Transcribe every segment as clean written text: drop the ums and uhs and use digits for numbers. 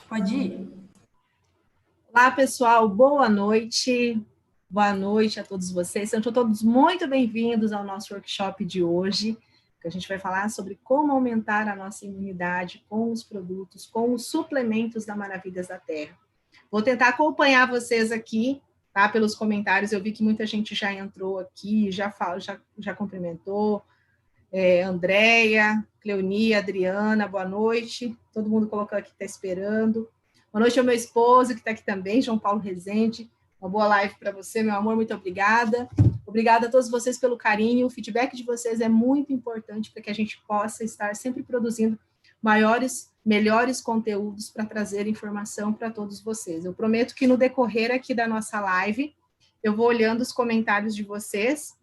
Pode ir. Olá, pessoal, boa noite. Boa noite a todos vocês. Sejam todos muito bem-vindos ao nosso workshop de hoje, que a gente vai falar sobre como aumentar a nossa imunidade com os produtos, com os suplementos da Maravilhas da Terra. Vou tentar acompanhar vocês aqui, tá? Pelos comentários. Eu vi que muita gente já entrou aqui, já cumprimentou. Andréia, Cleonia, Adriana, boa noite. Todo mundo colocou aqui que está esperando. Boa noite ao meu esposo, que está aqui também, João Paulo Rezende. Uma boa live para você, meu amor, muito obrigada. Obrigada a todos vocês pelo carinho. O feedback de vocês é muito importante para que a gente possa estar sempre produzindo melhores conteúdos para trazer informação para todos vocês. Eu prometo que no decorrer aqui da nossa live, eu vou olhando os comentários de vocês.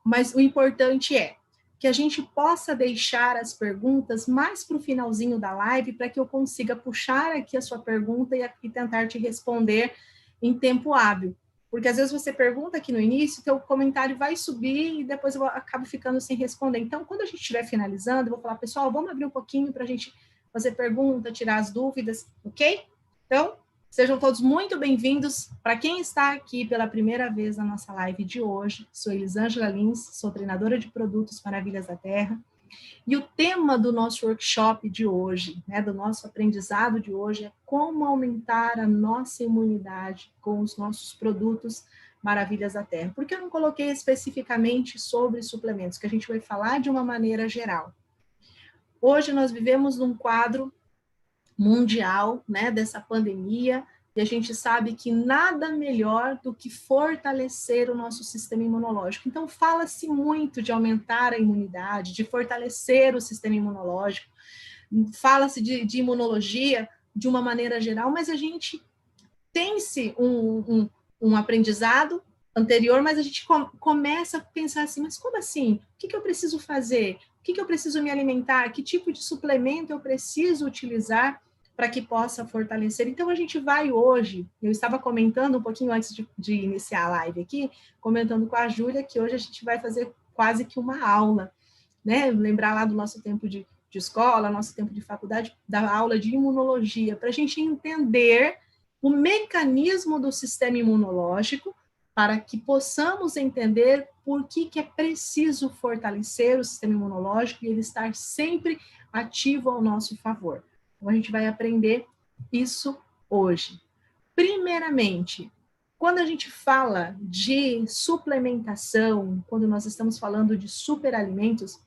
Mas o importante é que a gente possa deixar as perguntas mais para o finalzinho da live, para que eu consiga puxar aqui a sua pergunta e tentar te responder em tempo hábil. Porque às vezes você pergunta aqui no início, teu comentário vai subir e depois eu acabo ficando sem responder. Então, quando a gente estiver finalizando, eu vou falar, pessoal, vamos abrir um pouquinho para a gente fazer pergunta, tirar as dúvidas, ok? Então, sejam todos muito bem-vindos. Para quem está aqui pela primeira vez na nossa live de hoje, sou Elisângela Lins, sou treinadora de produtos Maravilhas da Terra, e o tema do nosso workshop de hoje, do nosso aprendizado de hoje, é como aumentar a nossa imunidade com os nossos produtos Maravilhas da Terra. Por que eu não coloquei especificamente sobre suplementos, que a gente vai falar de uma maneira geral? Hoje nós vivemos num quadro mundial, dessa pandemia, e a gente sabe que nada melhor do que fortalecer o nosso sistema imunológico. Então, fala-se muito de aumentar a imunidade, de fortalecer o sistema imunológico, fala-se de imunologia de uma maneira geral, mas a gente tem-se um aprendizado anterior, mas a gente começa a pensar assim, mas como assim? O que eu preciso fazer? O que eu preciso me alimentar? Que tipo de suplemento eu preciso utilizar para que possa fortalecer? Então, a gente vai hoje, eu estava comentando um pouquinho antes de iniciar a live aqui, comentando com a Júlia, que hoje a gente vai fazer quase que uma aula, lembrar lá do nosso tempo de escola, nosso tempo de faculdade, da aula de imunologia, para a gente entender o mecanismo do sistema imunológico, para que possamos entender por que é preciso fortalecer o sistema imunológico e ele estar sempre ativo ao nosso favor. Então, a gente vai aprender isso hoje. Primeiramente, quando a gente fala de suplementação, quando nós estamos falando de superalimentos,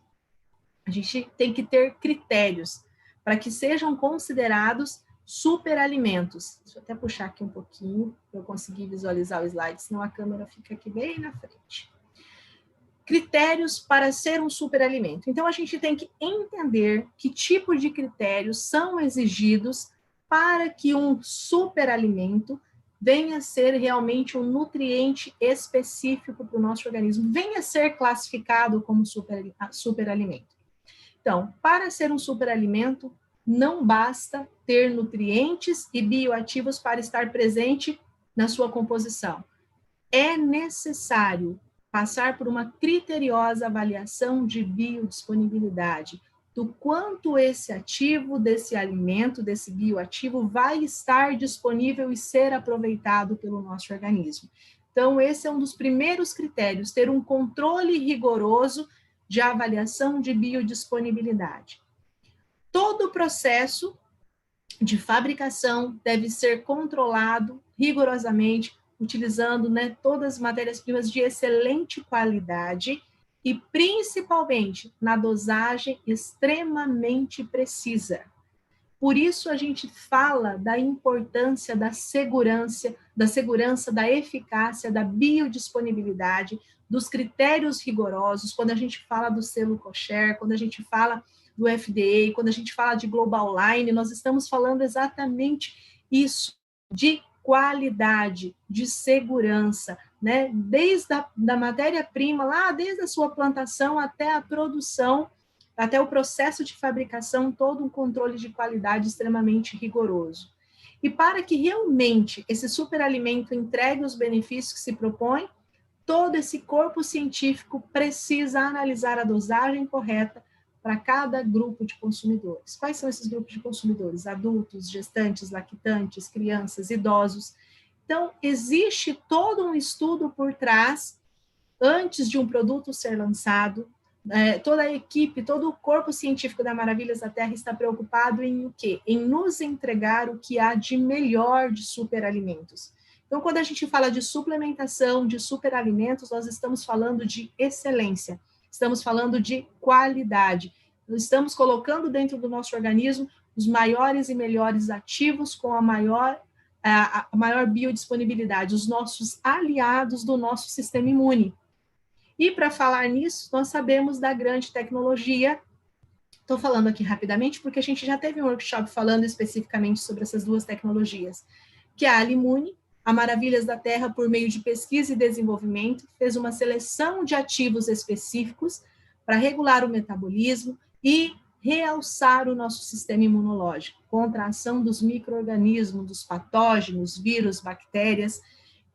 a gente tem que ter critérios para que sejam considerados superalimentos. Deixa eu até puxar aqui um pouquinho para eu conseguir visualizar o slide, senão a câmera fica aqui bem na frente. Critérios para ser um superalimento. Então, a gente tem que entender que tipo de critérios são exigidos para que um superalimento venha a ser realmente um nutriente específico para o nosso organismo, venha a ser classificado como superalimento. Então, para ser um superalimento, não basta ter nutrientes e bioativos para estar presente na sua composição. É necessário passar por uma criteriosa avaliação de biodisponibilidade, do quanto esse ativo, desse alimento, desse bioativo, vai estar disponível e ser aproveitado pelo nosso organismo. Então, esse é um dos primeiros critérios, ter um controle rigoroso de avaliação de biodisponibilidade. Todo o processo de fabricação deve ser controlado rigorosamente, utilizando todas as matérias-primas de excelente qualidade e, principalmente, na dosagem extremamente precisa. Por isso, a gente fala da importância da segurança, da eficácia, da biodisponibilidade, dos critérios rigorosos, quando a gente fala do selo kosher, quando a gente fala do FDA, quando a gente fala de Global Line, nós estamos falando exatamente isso, de qualidade, de segurança, desde a matéria-prima, lá desde a sua plantação até a produção, até o processo de fabricação, todo um controle de qualidade extremamente rigoroso. E para que realmente esse superalimento entregue os benefícios que se propõe, todo esse corpo científico precisa analisar a dosagem correta para cada grupo de consumidores. Quais são esses grupos de consumidores? Adultos, gestantes, lactantes, crianças, idosos. Então, existe todo um estudo por trás, antes de um produto ser lançado. Toda a equipe, todo o corpo científico da Maravilhas da Terra está preocupado em o quê? Em nos entregar o que há de melhor de superalimentos. Então, quando a gente fala de suplementação, de superalimentos, nós estamos falando de excelência, estamos falando de qualidade. Nós estamos colocando dentro do nosso organismo os maiores e melhores ativos com a maior biodisponibilidade, os nossos aliados do nosso sistema imune. E para falar nisso, nós sabemos da grande tecnologia. Estou falando aqui rapidamente porque a gente já teve um workshop falando especificamente sobre essas duas tecnologias, que é a Alimune, a Maravilhas da Terra, por meio de pesquisa e desenvolvimento, fez uma seleção de ativos específicos para regular o metabolismo e realçar o nosso sistema imunológico contra a ação dos micro-organismos, dos patógenos, vírus, bactérias.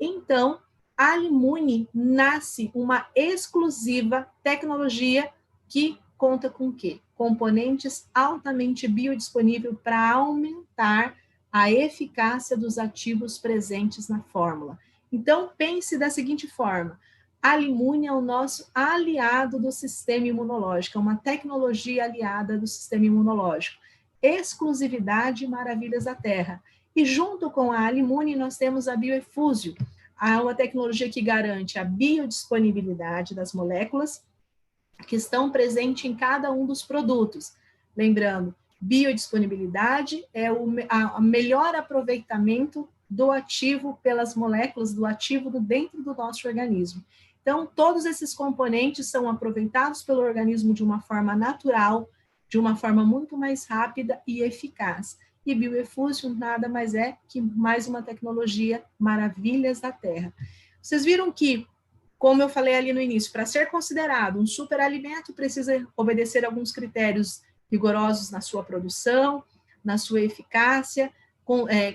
Então, a Alimune nasce uma exclusiva tecnologia que conta com o quê? Componentes altamente biodisponíveis para aumentar a eficácia dos ativos presentes na fórmula. Então, pense da seguinte forma: a Alimune é o nosso aliado do sistema imunológico, é uma tecnologia aliada do sistema imunológico. Exclusividade Maravilhas da Terra. E junto com a Alimune, nós temos a Bioefúsio, uma tecnologia que garante a biodisponibilidade das moléculas que estão presentes em cada um dos produtos. Lembrando, biodisponibilidade é o melhor aproveitamento do ativo pelas moléculas do ativo dentro do nosso organismo. Então, todos esses componentes são aproveitados pelo organismo de uma forma natural, de uma forma muito mais rápida e eficaz. E Bioefúsio nada mais é que mais uma tecnologia Maravilhas da Terra. Vocês viram que, como eu falei ali no início, para ser considerado um superalimento, precisa obedecer alguns critérios rigorosos na sua produção, na sua eficácia,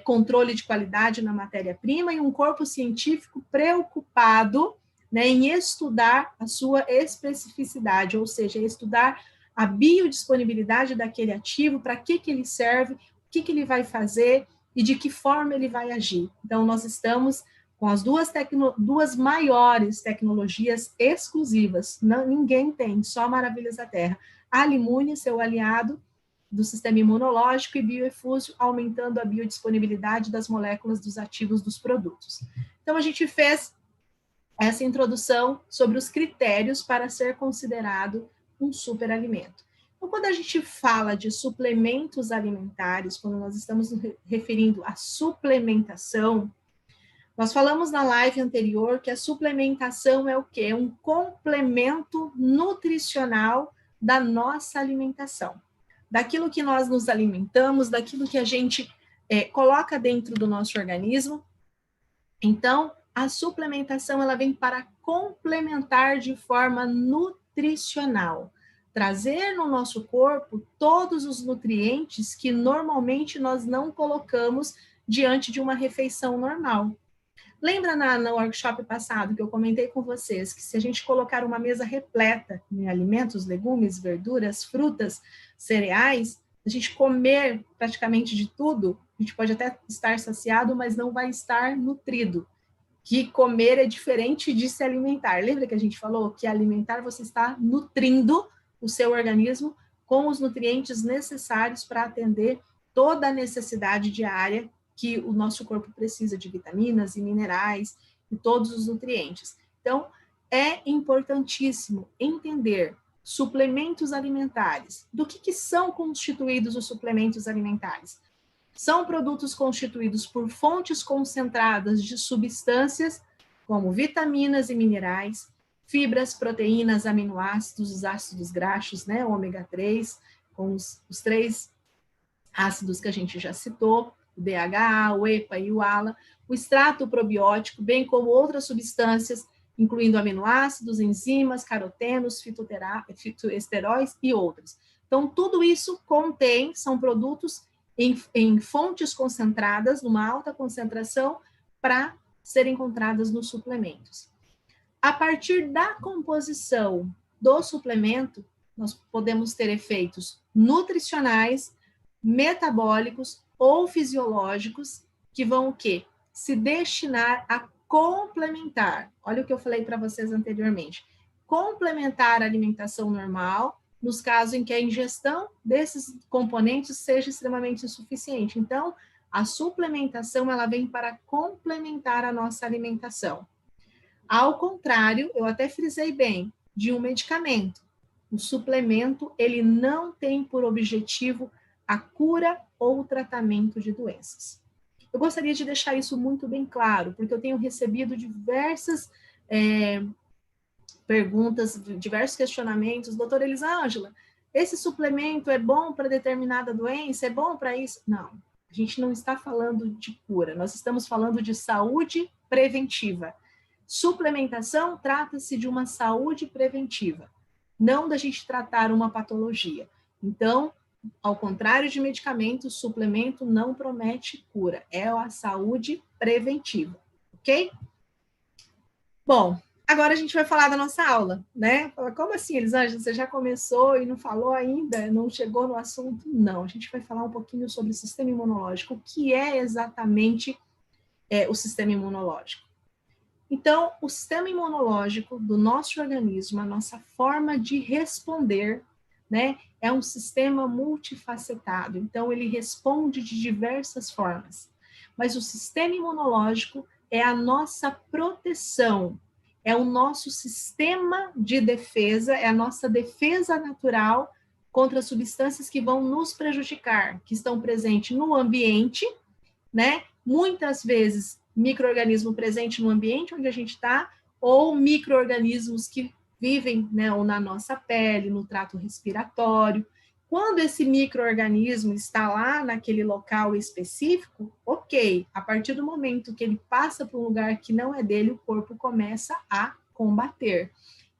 controle de qualidade na matéria-prima e um corpo científico preocupado, né, em estudar a sua especificidade, ou seja, estudar a biodisponibilidade daquele ativo, para que ele serve, o que ele vai fazer e de que forma ele vai agir. Então, nós estamos com as duas maiores tecnologias exclusivas, ninguém tem, só Maravilhas da Terra. A Alimune, seu aliado do sistema imunológico, e Bioefúsio, aumentando a biodisponibilidade das moléculas dos ativos dos produtos. Então, a gente fez essa introdução sobre os critérios para ser considerado um superalimento. Então, quando a gente fala de suplementos alimentares, quando nós estamos referindo à suplementação, nós falamos na live anterior que a suplementação é o quê? É um complemento nutricional da nossa alimentação. Daquilo que nós nos alimentamos, daquilo que a gente coloca dentro do nosso organismo. Então, a suplementação ela vem para complementar de forma nutricional. Trazer no nosso corpo todos os nutrientes que normalmente nós não colocamos diante de uma refeição normal. Lembra no workshop passado que eu comentei com vocês que se a gente colocar uma mesa repleta de alimentos, legumes, verduras, frutas, cereais, a gente comer praticamente de tudo, a gente pode até estar saciado, mas não vai estar nutrido. Que comer é diferente de se alimentar. Lembra que a gente falou que alimentar você está nutrindo o seu organismo com os nutrientes necessários para atender toda a necessidade diária que o nosso corpo precisa de vitaminas e minerais e todos os nutrientes. Então, é importantíssimo entender suplementos alimentares. Do que são constituídos os suplementos alimentares? São produtos constituídos por fontes concentradas de substâncias como vitaminas e minerais, fibras, proteínas, aminoácidos, os ácidos graxos, né, ômega 3, com os 3 ácidos que a gente já citou, o DHA, o EPA e o ALA, o extrato probiótico, bem como outras substâncias, incluindo aminoácidos, enzimas, carotenos, fitoesteróis e outros. Então, tudo isso são produtos em fontes concentradas, numa alta concentração, para serem encontradas nos suplementos. A partir da composição do suplemento, nós podemos ter efeitos nutricionais, metabólicos ou fisiológicos que vão o quê? Se destinar a complementar. Olha o que eu falei para vocês anteriormente. Complementar a alimentação normal, nos casos em que a ingestão desses componentes seja extremamente insuficiente. Então, a suplementação, ela vem para complementar a nossa alimentação. Ao contrário, eu até frisei bem, de um medicamento. O suplemento, ele não tem por objetivo a cura ou o tratamento de doenças. Eu gostaria de deixar isso muito bem claro, porque eu tenho recebido diversas perguntas, diversos questionamentos. Doutora Elisângela, esse suplemento é bom para determinada doença? É bom para isso? Não, a gente não está falando de cura, nós estamos falando de saúde preventiva. Suplementação trata-se de uma saúde preventiva, não da gente tratar uma patologia. Então, ao contrário de medicamentos, suplemento não promete cura, é a saúde preventiva, ok? Bom, agora a gente vai falar da nossa aula, né? Como assim, Elisângela, você já começou e não falou ainda, não chegou no assunto? Não, a gente vai falar um pouquinho sobre o sistema imunológico, o que é exatamente o sistema imunológico. Então, o sistema imunológico do nosso organismo, a nossa forma de responder, né, é um sistema multifacetado. Então, ele responde de diversas formas. Mas o sistema imunológico é a nossa proteção, é o nosso sistema de defesa, é a nossa defesa natural contra substâncias que vão nos prejudicar, que estão presentes no ambiente, né? Muitas vezes micro-organismo presente no ambiente onde a gente está, ou micro-organismos que vivem, né, ou na nossa pele, no trato respiratório. Quando esse micro-organismo está lá naquele local específico, ok, a partir do momento que ele passa para um lugar que não é dele, o corpo começa a combater.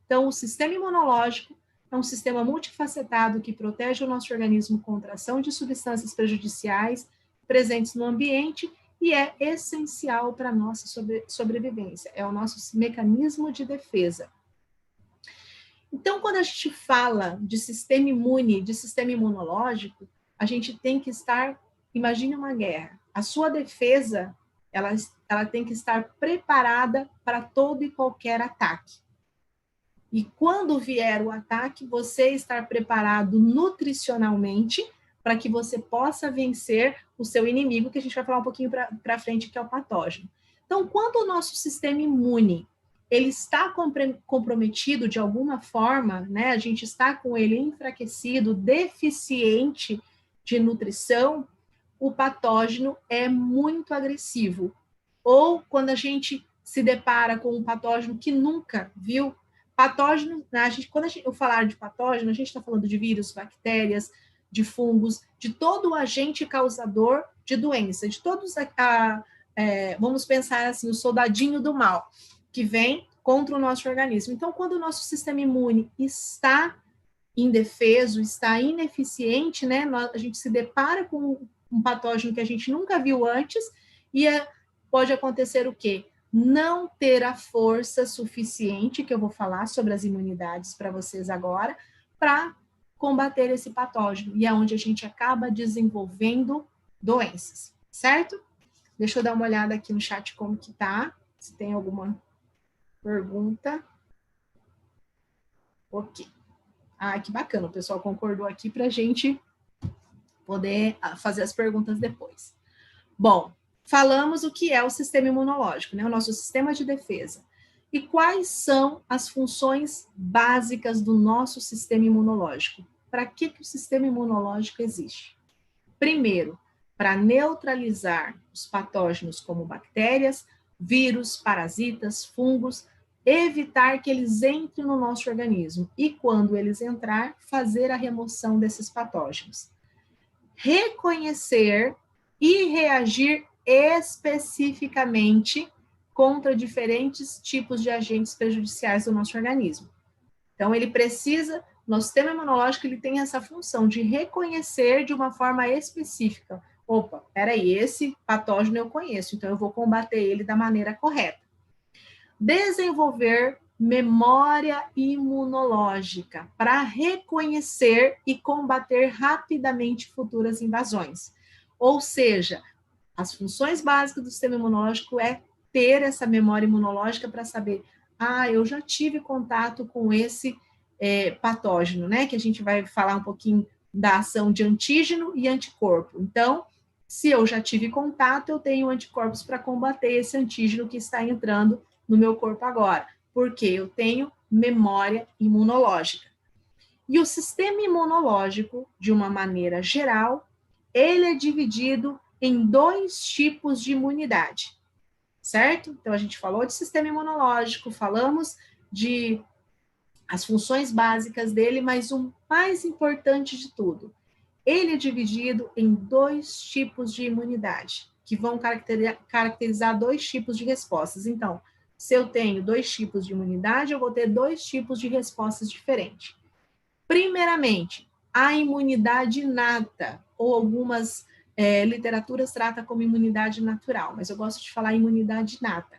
Então, o sistema imunológico é um sistema multifacetado que protege o nosso organismo contra a ação de substâncias prejudiciais presentes no ambiente e é essencial para a nossa sobrevivência, é o nosso mecanismo de defesa. Então, quando a gente fala de sistema imune, de sistema imunológico, a gente tem que estar, imagine uma guerra, a sua defesa, ela tem que estar preparada para todo e qualquer ataque. E quando vier o ataque, você estar preparado nutricionalmente para que você possa vencer o seu inimigo, que a gente vai falar um pouquinho para frente, que é o patógeno. Então, quando o nosso sistema imune ele está comprometido de alguma forma, né? A gente está com ele enfraquecido, deficiente de nutrição, o patógeno é muito agressivo. Ou quando a gente se depara com um patógeno que nunca viu, patógeno, quando eu falar de patógeno, a gente está falando de vírus, bactérias, de fungos, de todo o agente causador de doença, de todos, vamos pensar assim, o soldadinho do mal, que vem contra o nosso organismo. Então, quando o nosso sistema imune está indefeso, está ineficiente, né, a gente se depara com um patógeno que a gente nunca viu antes, e pode acontecer o quê? Não ter a força suficiente, que eu vou falar sobre as imunidades para vocês agora, para combater esse patógeno, e é onde a gente acaba desenvolvendo doenças, certo? Deixa eu dar uma olhada aqui no chat como que tá, se tem alguma pergunta. Ok. Ah, que bacana, o pessoal concordou aqui para a gente poder fazer as perguntas depois. Bom, falamos o que é o sistema imunológico, né? O nosso sistema de defesa. E quais são as funções básicas do nosso sistema imunológico? Para que o sistema imunológico existe? Primeiro, para neutralizar os patógenos como bactérias, vírus, parasitas, fungos, evitar que eles entrem no nosso organismo e, quando eles entrar, fazer a remoção desses patógenos. Reconhecer e reagir especificamente contra diferentes tipos de agentes prejudiciais do nosso organismo. Então, ele precisa, nosso sistema imunológico, ele tem essa função de reconhecer de uma forma específica. Opa, peraí, esse patógeno eu conheço, então eu vou combater ele da maneira correta. Desenvolver memória imunológica, para reconhecer e combater rapidamente futuras invasões. Ou seja, as funções básicas do sistema imunológico é ter essa memória imunológica para saber, eu já tive contato com esse patógeno, né? Que a gente vai falar um pouquinho da ação de antígeno e anticorpo. Então, se eu já tive contato, eu tenho anticorpos para combater esse antígeno que está entrando no meu corpo agora, porque eu tenho memória imunológica. E o sistema imunológico, de uma maneira geral, ele é dividido em 2 tipos de imunidade, certo? Então, a gente falou de sistema imunológico, falamos de as funções básicas dele, mas o mais importante de tudo, ele é dividido em 2 tipos de imunidade, que vão caracterizar 2 tipos de respostas. Então, se eu tenho 2 tipos de imunidade, eu vou ter 2 tipos de respostas diferentes. Primeiramente, a imunidade inata, ou algumas literaturas tratam como imunidade natural, mas eu gosto de falar imunidade inata.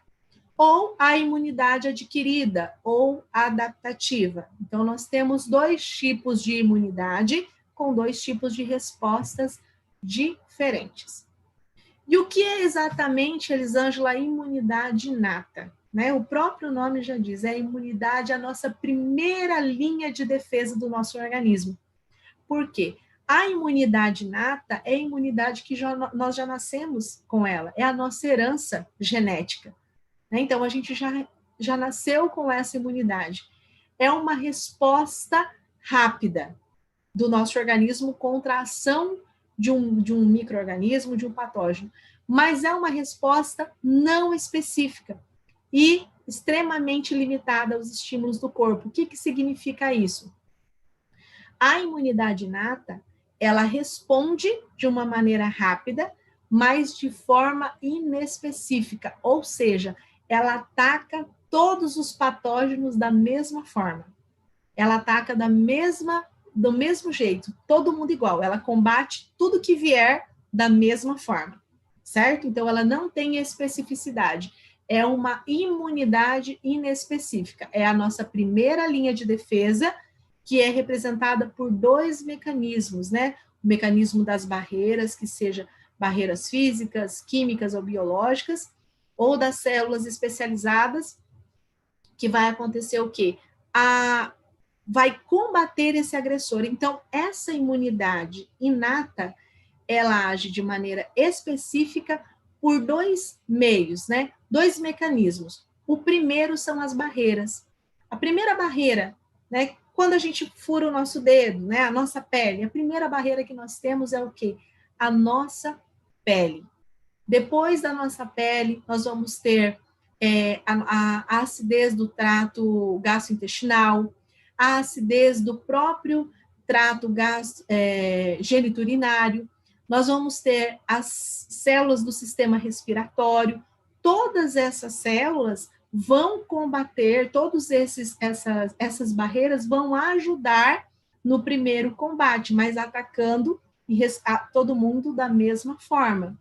Ou a imunidade adquirida, ou adaptativa. Então, nós temos 2 tipos de imunidade, com 2 tipos de respostas diferentes. E o que é exatamente, Elisângela, a imunidade inata? Né? O próprio nome já diz, a imunidade é a nossa primeira linha de defesa do nosso organismo. Por quê? A imunidade inata é a imunidade que nós já nascemos com ela, é a nossa herança genética. Né? Então, a gente já nasceu com essa imunidade. É uma resposta rápida do nosso organismo contra a ação de um micro-organismo, de um patógeno. Mas é uma resposta não específica e extremamente limitada aos estímulos do corpo. O que significa isso? A imunidade inata, ela responde de uma maneira rápida, mas de forma inespecífica, ou seja, ela ataca todos os patógenos da mesma forma. Ela ataca do mesmo jeito, todo mundo igual. Ela combate tudo que vier da mesma forma, certo? Então, ela não tem especificidade. É uma imunidade inespecífica. É a nossa primeira linha de defesa, que é representada por 2 mecanismos, né? O mecanismo das barreiras, que seja barreiras físicas, químicas ou biológicas, ou das células especializadas, que vai acontecer o quê? Vai combater esse agressor. Então, essa imunidade inata, ela age de maneira específica por 2 meios, né? 2 mecanismos. O primeiro são as barreiras. A primeira barreira, né? Quando a gente fura o nosso dedo, né? A nossa pele, a primeira barreira que nós temos é o quê? A nossa pele. Depois da nossa pele, nós vamos ter a acidez do trato gastrointestinal, a acidez do próprio trato geniturinário, nós vamos ter as células do sistema respiratório, todas essas células vão combater, essas barreiras vão ajudar no primeiro combate, mas atacando todo mundo da mesma forma.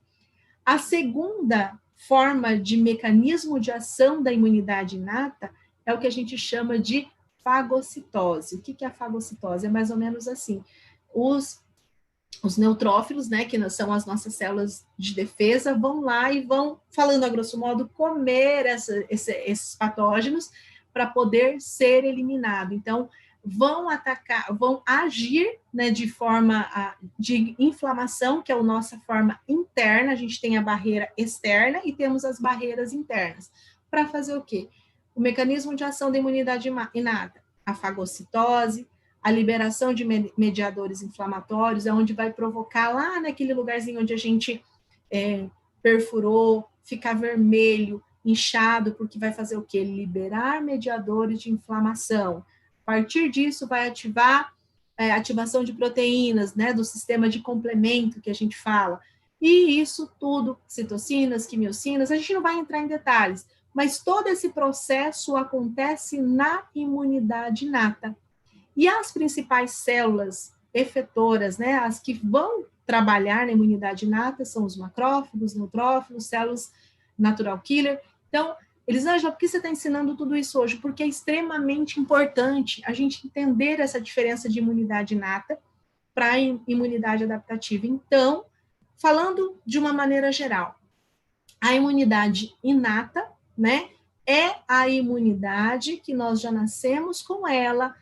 A segunda forma de mecanismo de ação da imunidade inata é o que a gente chama de fagocitose. O que é a fagocitose? É mais ou menos assim, os neutrófilos, né, que são as nossas células de defesa, vão lá e vão, falando a grosso modo, comer esses patógenos para poder ser eliminado. Então, vão atacar, vão agir, né, de forma de inflamação, que é a nossa forma interna. A gente tem a barreira externa e temos as barreiras internas. Para fazer o quê? O mecanismo de ação da imunidade inata, a fagocitose, a liberação de mediadores inflamatórios, é onde vai provocar lá naquele lugarzinho onde a gente perfurou, ficar vermelho, inchado, porque vai fazer o quê? Liberar mediadores de inflamação. A partir disso, vai ativar a ativação de proteínas, né, do sistema de complemento que a gente fala. E isso tudo, citocinas, quimiocinas, a gente não vai entrar em detalhes, mas todo esse processo acontece na imunidade inata. E as principais células efetoras, né, as que vão trabalhar na imunidade inata, são os macrófagos, neutrófilos, células natural killer. Então, Elisângela, por que você está ensinando tudo isso hoje? Porque é extremamente importante a gente entender essa diferença de imunidade inata para a imunidade adaptativa. Então, falando de uma maneira geral, a imunidade inata, né, é a imunidade que nós já nascemos com ela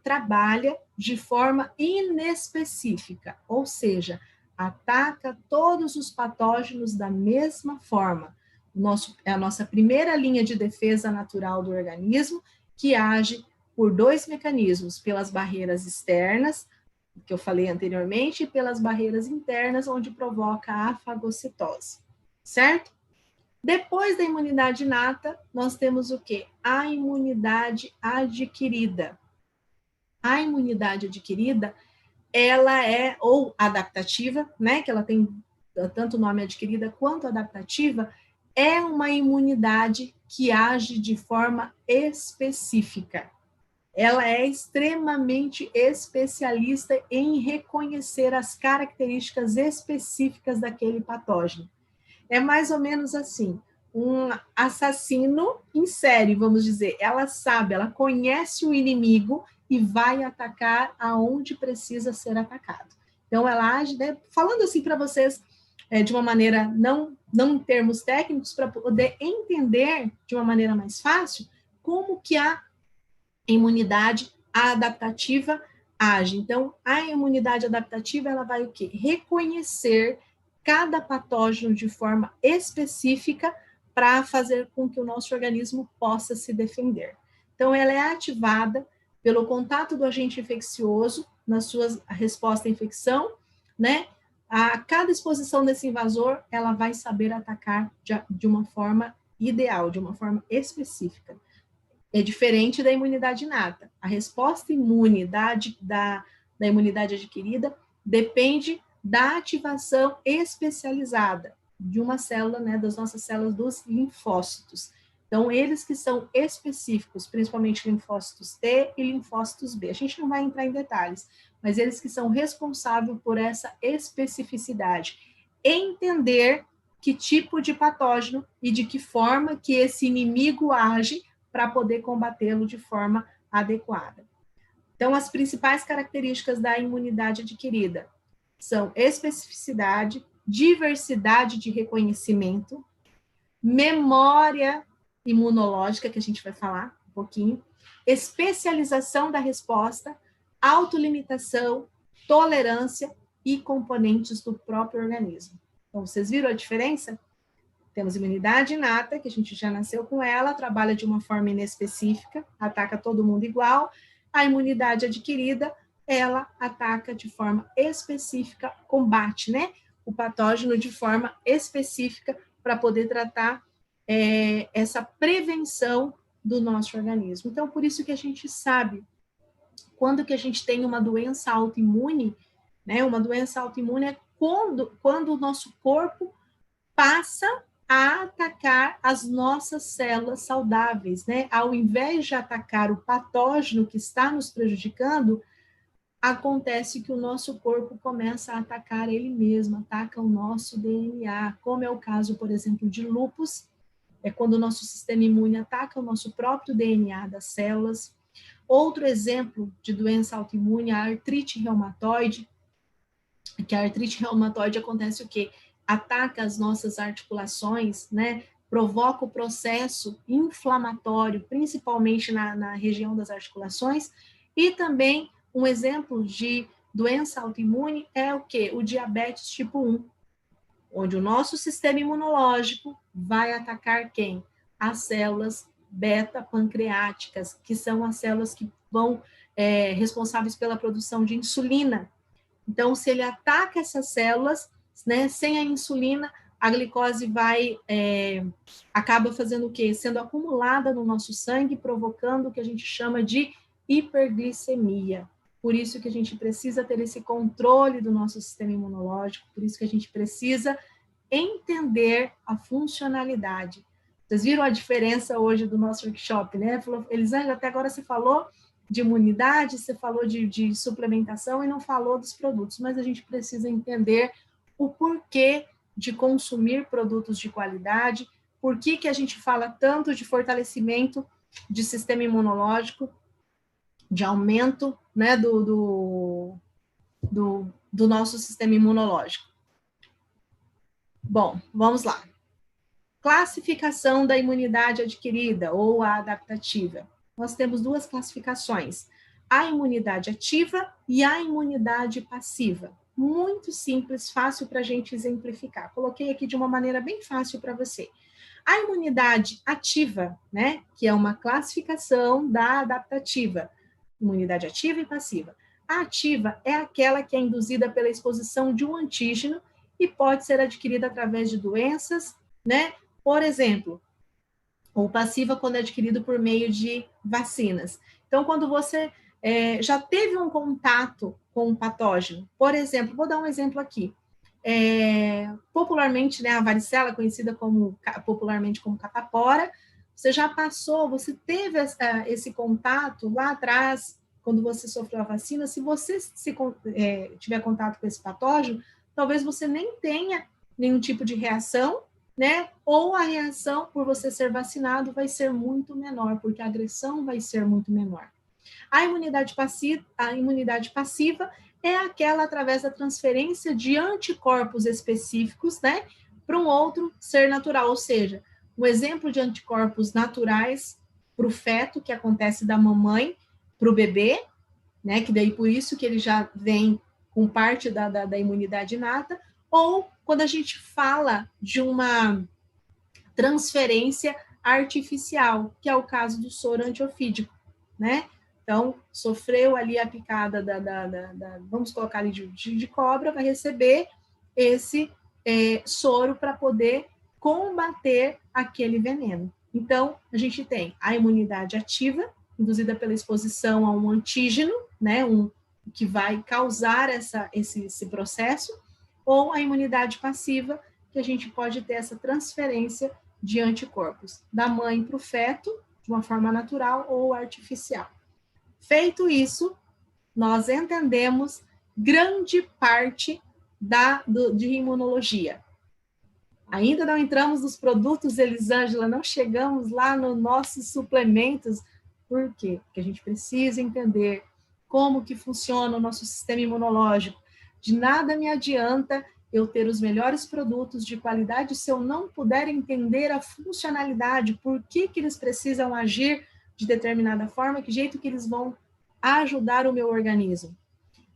trabalha de forma inespecífica, ou seja, ataca todos os patógenos da mesma forma. É a nossa primeira linha de defesa natural do organismo, que age por dois mecanismos, pelas barreiras externas, que eu falei anteriormente, e pelas barreiras internas, onde provoca a fagocitose, certo? Depois da imunidade inata, nós temos o quê? A imunidade adquirida. A imunidade adquirida, ela é, ou adaptativa, né, que ela tem tanto nome adquirida quanto adaptativa, é uma imunidade que age de forma específica. Ela é extremamente especialista em reconhecer as características específicas daquele patógeno. É mais ou menos assim, um assassino em série, vamos dizer. Ela sabe, ela conhece o inimigo e vai atacar aonde precisa ser atacado. Então, ela age, né, falando assim para vocês, de uma maneira, não em termos técnicos, para poder entender de uma maneira mais fácil, como que a imunidade adaptativa age. Então, a imunidade adaptativa, ela vai o quê? Reconhecer cada patógeno de forma específica para fazer com que o nosso organismo possa se defender. Então, ela é ativada pelo contato do agente infeccioso na sua resposta à infecção, né? A cada exposição desse invasor, ela vai saber atacar de uma forma ideal, de uma forma específica. É diferente da imunidade inata. A resposta imune da imunidade adquirida depende da ativação especializada de uma célula, né, das nossas células dos linfócitos. Então, eles que são específicos, principalmente linfócitos T e linfócitos B. A gente não vai entrar em detalhes, mas eles que são responsáveis por essa especificidade. Entender que tipo de patógeno e de que forma que esse inimigo age para poder combatê-lo de forma adequada. Então, as principais características da imunidade adquirida são especificidade, diversidade de reconhecimento, memória imunológica, que a gente vai falar um pouquinho, especialização da resposta, autolimitação, tolerância e componentes do próprio organismo. Então, vocês viram a diferença? Temos imunidade inata, que a gente já nasceu com ela, trabalha de uma forma inespecífica, ataca todo mundo igual. A imunidade adquirida, ela ataca de forma específica, combate, né, o patógeno de forma específica para poder tratar essa prevenção do nosso organismo. Então, por isso que a gente sabe, quando que a gente tem uma doença autoimune, né, uma doença autoimune é quando o nosso corpo passa a atacar as nossas células saudáveis, né? Ao invés de atacar o patógeno que está nos prejudicando, acontece que o nosso corpo começa a atacar ele mesmo, ataca o nosso DNA, como é o caso, por exemplo, de lúpus, é quando o nosso sistema imune ataca o nosso próprio DNA das células. Outro exemplo de doença autoimune é a artrite reumatoide, que a artrite reumatoide acontece o quê? Ataca as nossas articulações, né? Provoca o processo inflamatório, principalmente na região das articulações, e também um exemplo de doença autoimune é o quê? O diabetes tipo 1, onde o nosso sistema imunológico vai atacar quem? As células beta-pancreáticas, que são as células que vão responsáveis pela produção de insulina. Então, se ele ataca essas células, né, sem a insulina, a glicose acaba fazendo o quê? Sendo acumulada no nosso sangue, provocando o que a gente chama de hiperglicemia. Por isso que a gente precisa ter esse controle do nosso sistema imunológico, por isso que a gente precisa entender a funcionalidade. Vocês viram a diferença hoje do nosso workshop, né? Elisângela, até agora você falou de imunidade, você falou de suplementação e não falou dos produtos, mas a gente precisa entender o porquê de consumir produtos de qualidade, por que a gente fala tanto de fortalecimento de sistema imunológico, de aumento, né, do nosso sistema imunológico. Bom, vamos lá. Classificação da imunidade adquirida ou a adaptativa. Nós temos duas classificações, a imunidade ativa e a imunidade passiva. Muito simples, fácil para a gente exemplificar. Coloquei aqui de uma maneira bem fácil para você. A imunidade ativa, né, que é uma classificação da adaptativa, imunidade ativa e passiva. A ativa é aquela que é induzida pela exposição de um antígeno e pode ser adquirida através de doenças, né? Por exemplo, ou passiva quando é adquirido por meio de vacinas. Então, quando você já teve um contato com um patógeno, por exemplo, vou dar um exemplo aqui. Popularmente, né, a varicela, conhecida popularmente como catapora, você já passou, você teve esse contato lá atrás, quando você sofreu a vacina. Se você tiver contato com esse patógeno, talvez você nem tenha nenhum tipo de reação, né? Ou a reação por você ser vacinado vai ser muito menor, porque a agressão vai ser muito menor. A imunidade passiva é aquela através da transferência de anticorpos específicos, né, para um outro ser natural, ou seja, um exemplo de anticorpos naturais para o feto, que acontece da mamãe para o bebê, né, que daí por isso que ele já vem com parte da imunidade inata, ou quando a gente fala de uma transferência artificial, que é o caso do soro antiofídico, né? Então, sofreu ali a picada vamos colocar ali de cobra, vai receber esse soro para poder combater aquele veneno. Então, a gente tem a imunidade ativa, induzida pela exposição a um antígeno, né, que vai causar esse processo, ou a imunidade passiva, que a gente pode ter essa transferência de anticorpos da mãe para o feto, de uma forma natural ou artificial. Feito isso, nós entendemos grande parte de imunologia. Ainda não entramos nos produtos, Elisângela, não chegamos lá nos nossos suplementos. Por quê? Porque a gente precisa entender como que funciona o nosso sistema imunológico. De nada me adianta eu ter os melhores produtos de qualidade se eu não puder entender a funcionalidade, por que eles precisam agir de determinada forma, que jeito que eles vão ajudar o meu organismo.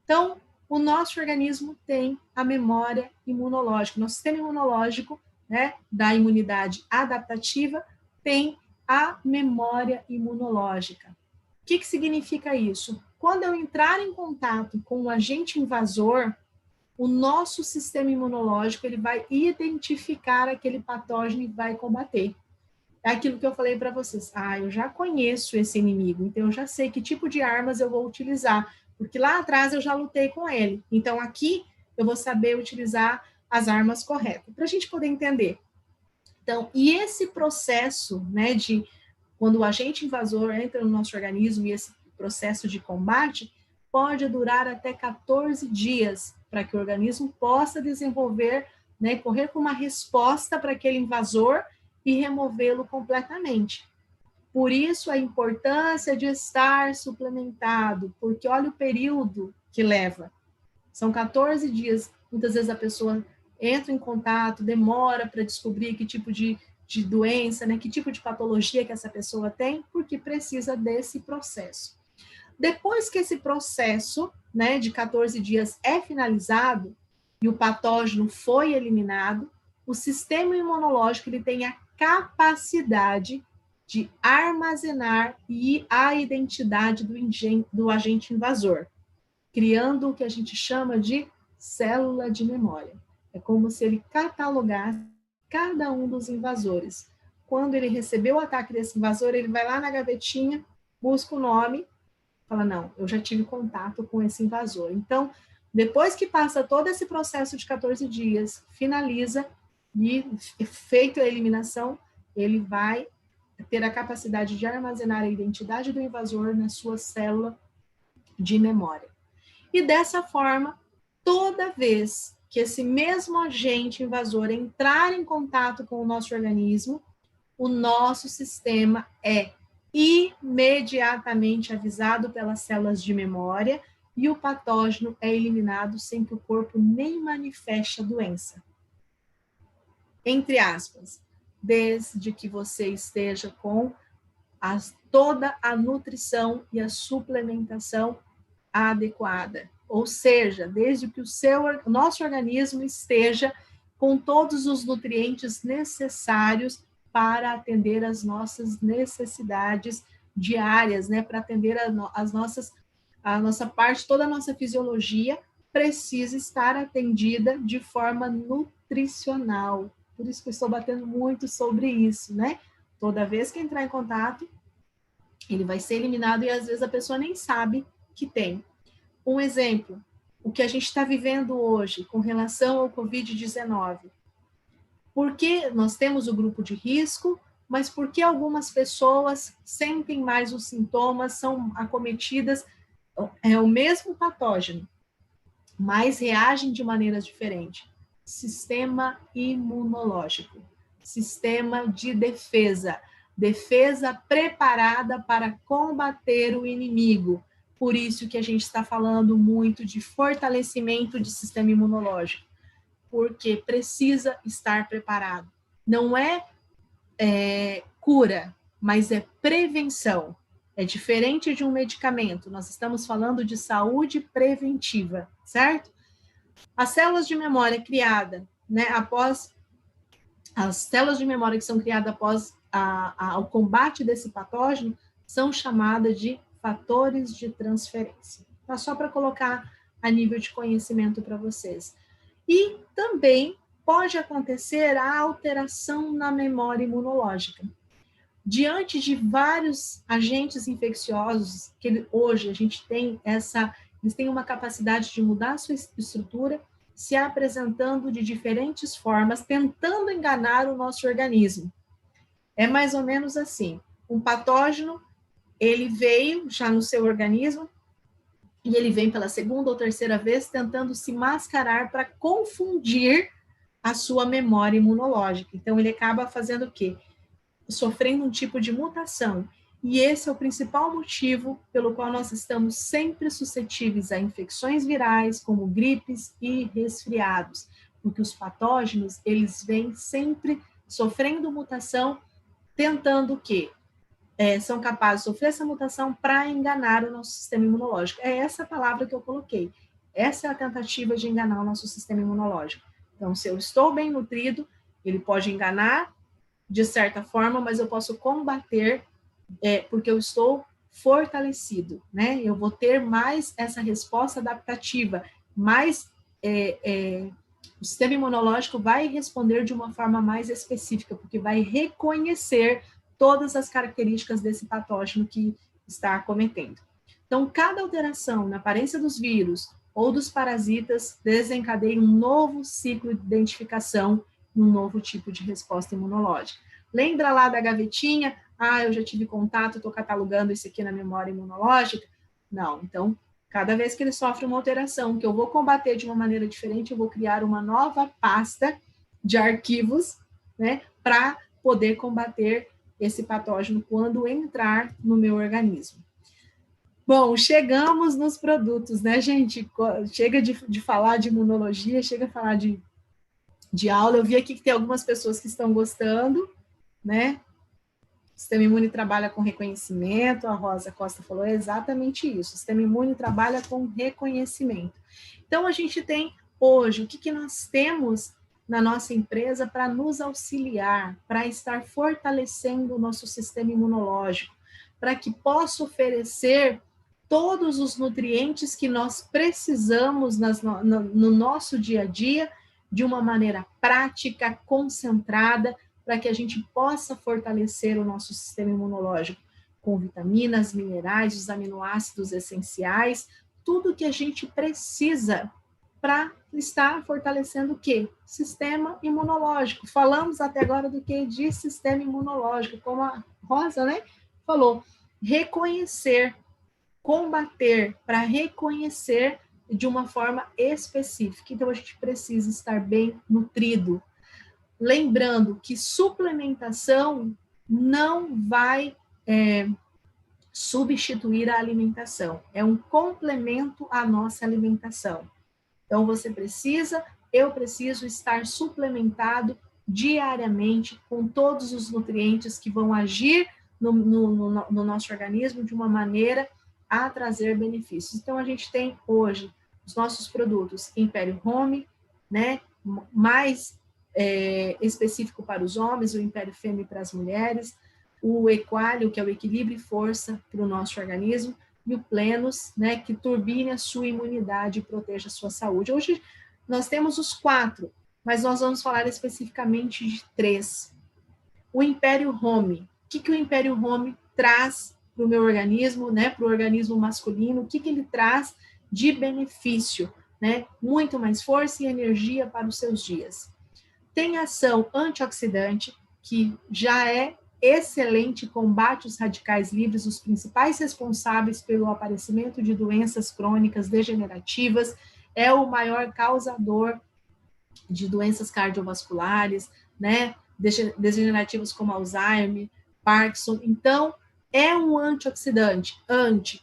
Então, o nosso organismo tem a memória imunológica, nosso sistema imunológico, né, da imunidade adaptativa, tem a memória imunológica. O que significa isso? Quando eu entrar em contato com um agente invasor, o nosso sistema imunológico ele vai identificar aquele patógeno e vai combater. É aquilo que eu falei para vocês. Eu já conheço esse inimigo, então eu já sei que tipo de armas eu vou utilizar, porque lá atrás eu já lutei com ele. Então aqui eu vou saber utilizar as armas corretas, para a gente poder entender. Então, e esse processo, né, de quando o agente invasor entra no nosso organismo e esse processo de combate pode durar até 14 dias para que o organismo possa desenvolver, né, correr com uma resposta para aquele invasor e removê-lo completamente. Por isso a importância de estar suplementado, porque olha o período que leva. São 14 dias. Muitas vezes a pessoa entra em contato, demora para descobrir que tipo de doença, né, que tipo de patologia que essa pessoa tem, porque precisa desse processo. Depois que esse processo, né, de 14 dias é finalizado e o patógeno foi eliminado, o sistema imunológico ele tem a capacidade de armazenar a identidade do agente invasor, criando o que a gente chama de célula de memória. É como se ele catalogasse cada um dos invasores. Quando ele recebeu o ataque desse invasor, ele vai lá na gavetinha, busca o nome, fala, não, eu já tive contato com esse invasor. Então, depois que passa todo esse processo de 14 dias, finaliza e feita a eliminação, ele vai ter a capacidade de armazenar a identidade do invasor na sua célula de memória. E dessa forma, toda vez que esse mesmo agente invasor entrar em contato com o nosso organismo, o nosso sistema é imediatamente avisado pelas células de memória e o patógeno é eliminado sem que o corpo nem manifeste a doença. Entre aspas, desde que você esteja com toda a nutrição e a suplementação adequada. Ou seja, desde que o nosso organismo esteja com todos os nutrientes necessários para atender as nossas necessidades diárias, né? Para atender a nossa parte, toda a nossa fisiologia precisa estar atendida de forma nutricional. Por isso que eu estou batendo muito sobre isso, né? Toda vez que entrar em contato, ele vai ser eliminado e às vezes a pessoa nem sabe que tem. Um exemplo, o que a gente está vivendo hoje com relação ao Covid-19. Porque nós temos o grupo de risco, mas por que algumas pessoas sentem mais os sintomas, são acometidas, é o mesmo patógeno, mas reagem de maneiras diferentes? Sistema imunológico, sistema de defesa, defesa preparada para combater o inimigo. Por isso que a gente está falando muito de fortalecimento de sistema imunológico, porque precisa estar preparado. Não é cura, mas é prevenção. É diferente de um medicamento. Nós estamos falando de saúde preventiva, certo? As células de memória criadas, né, após as células de memória que são criadas após o combate desse patógeno são chamadas de fatores de transferência. Tá? Só para colocar a nível de conhecimento para vocês. E também pode acontecer a alteração na memória imunológica. Diante de vários agentes infecciosos, que hoje a gente tem eles têm uma capacidade de mudar a sua estrutura, se apresentando de diferentes formas, tentando enganar o nosso organismo. É mais ou menos assim, um patógeno, ele veio já no seu organismo, e ele vem pela segunda ou terceira vez tentando se mascarar para confundir a sua memória imunológica. Então, ele acaba fazendo o quê? Sofrendo um tipo de mutação. E esse é o principal motivo pelo qual nós estamos sempre suscetíveis a infecções virais, como gripes e resfriados, porque os patógenos, eles vêm sempre sofrendo mutação, tentando o quê? São capazes de sofrer essa mutação para enganar o nosso sistema imunológico. É essa palavra que eu coloquei. Essa é a tentativa de enganar o nosso sistema imunológico. Então, se eu estou bem nutrido, ele pode enganar de certa forma, mas eu posso combater porque eu estou fortalecido, né? Eu vou ter mais essa resposta adaptativa, mais o sistema imunológico vai responder de uma forma mais específica, porque vai reconhecer todas as características desse patógeno que está acometendo. Então, cada alteração na aparência dos vírus ou dos parasitas desencadeia um novo ciclo de identificação, um novo tipo de resposta imunológica. Lembra lá da gavetinha? Eu já tive contato, estou catalogando isso aqui na memória imunológica? Não, então, cada vez que ele sofre uma alteração que eu vou combater de uma maneira diferente, eu vou criar uma nova pasta de arquivos, né, para poder combater esse patógeno quando entrar no meu organismo. Bom, chegamos nos produtos, né, gente? Chega de falar de imunologia, chega a falar de aula. Eu vi aqui que tem algumas pessoas que estão gostando, né? O sistema imune trabalha com reconhecimento, a Rosa Costa falou exatamente isso. O sistema imune trabalha com reconhecimento. Então, a gente tem hoje, o que nós temos na nossa empresa para nos auxiliar, para estar fortalecendo o nosso sistema imunológico, para que possa oferecer todos os nutrientes que nós precisamos no nosso dia a dia, de uma maneira prática, concentrada, para que a gente possa fortalecer o nosso sistema imunológico com vitaminas, minerais, os aminoácidos essenciais, tudo que a gente precisa para estar fortalecendo o quê? Sistema imunológico. Falamos até agora do que? De sistema imunológico, como a Rosa, né, falou. Reconhecer, combater, para reconhecer de uma forma específica. Então, a gente precisa estar bem nutrido. Lembrando que suplementação não vai substituir a alimentação, é um complemento à nossa alimentação. Então, eu preciso estar suplementado diariamente com todos os nutrientes que vão agir no nosso organismo de uma maneira a trazer benefícios. Então, a gente tem hoje os nossos produtos Império Home, né, mais específico para os homens, o Império Femme para as mulheres, o Equalio, que é o equilíbrio e força para o nosso organismo, e o Plenos, né, que turbine a sua imunidade e proteja a sua saúde. Hoje nós temos os 4, mas nós vamos falar especificamente de 3. O Império Home. O que o Império Home traz para o meu organismo, né, para o organismo masculino? O que ele traz de benefício? Né? Muito mais força e energia para os seus dias. Tem ação antioxidante, que já é excelente, combate os radicais livres, os principais responsáveis pelo aparecimento de doenças crônicas degenerativas, é o maior causador de doenças cardiovasculares, né, degenerativas como Alzheimer, Parkinson. Então, é um antioxidante,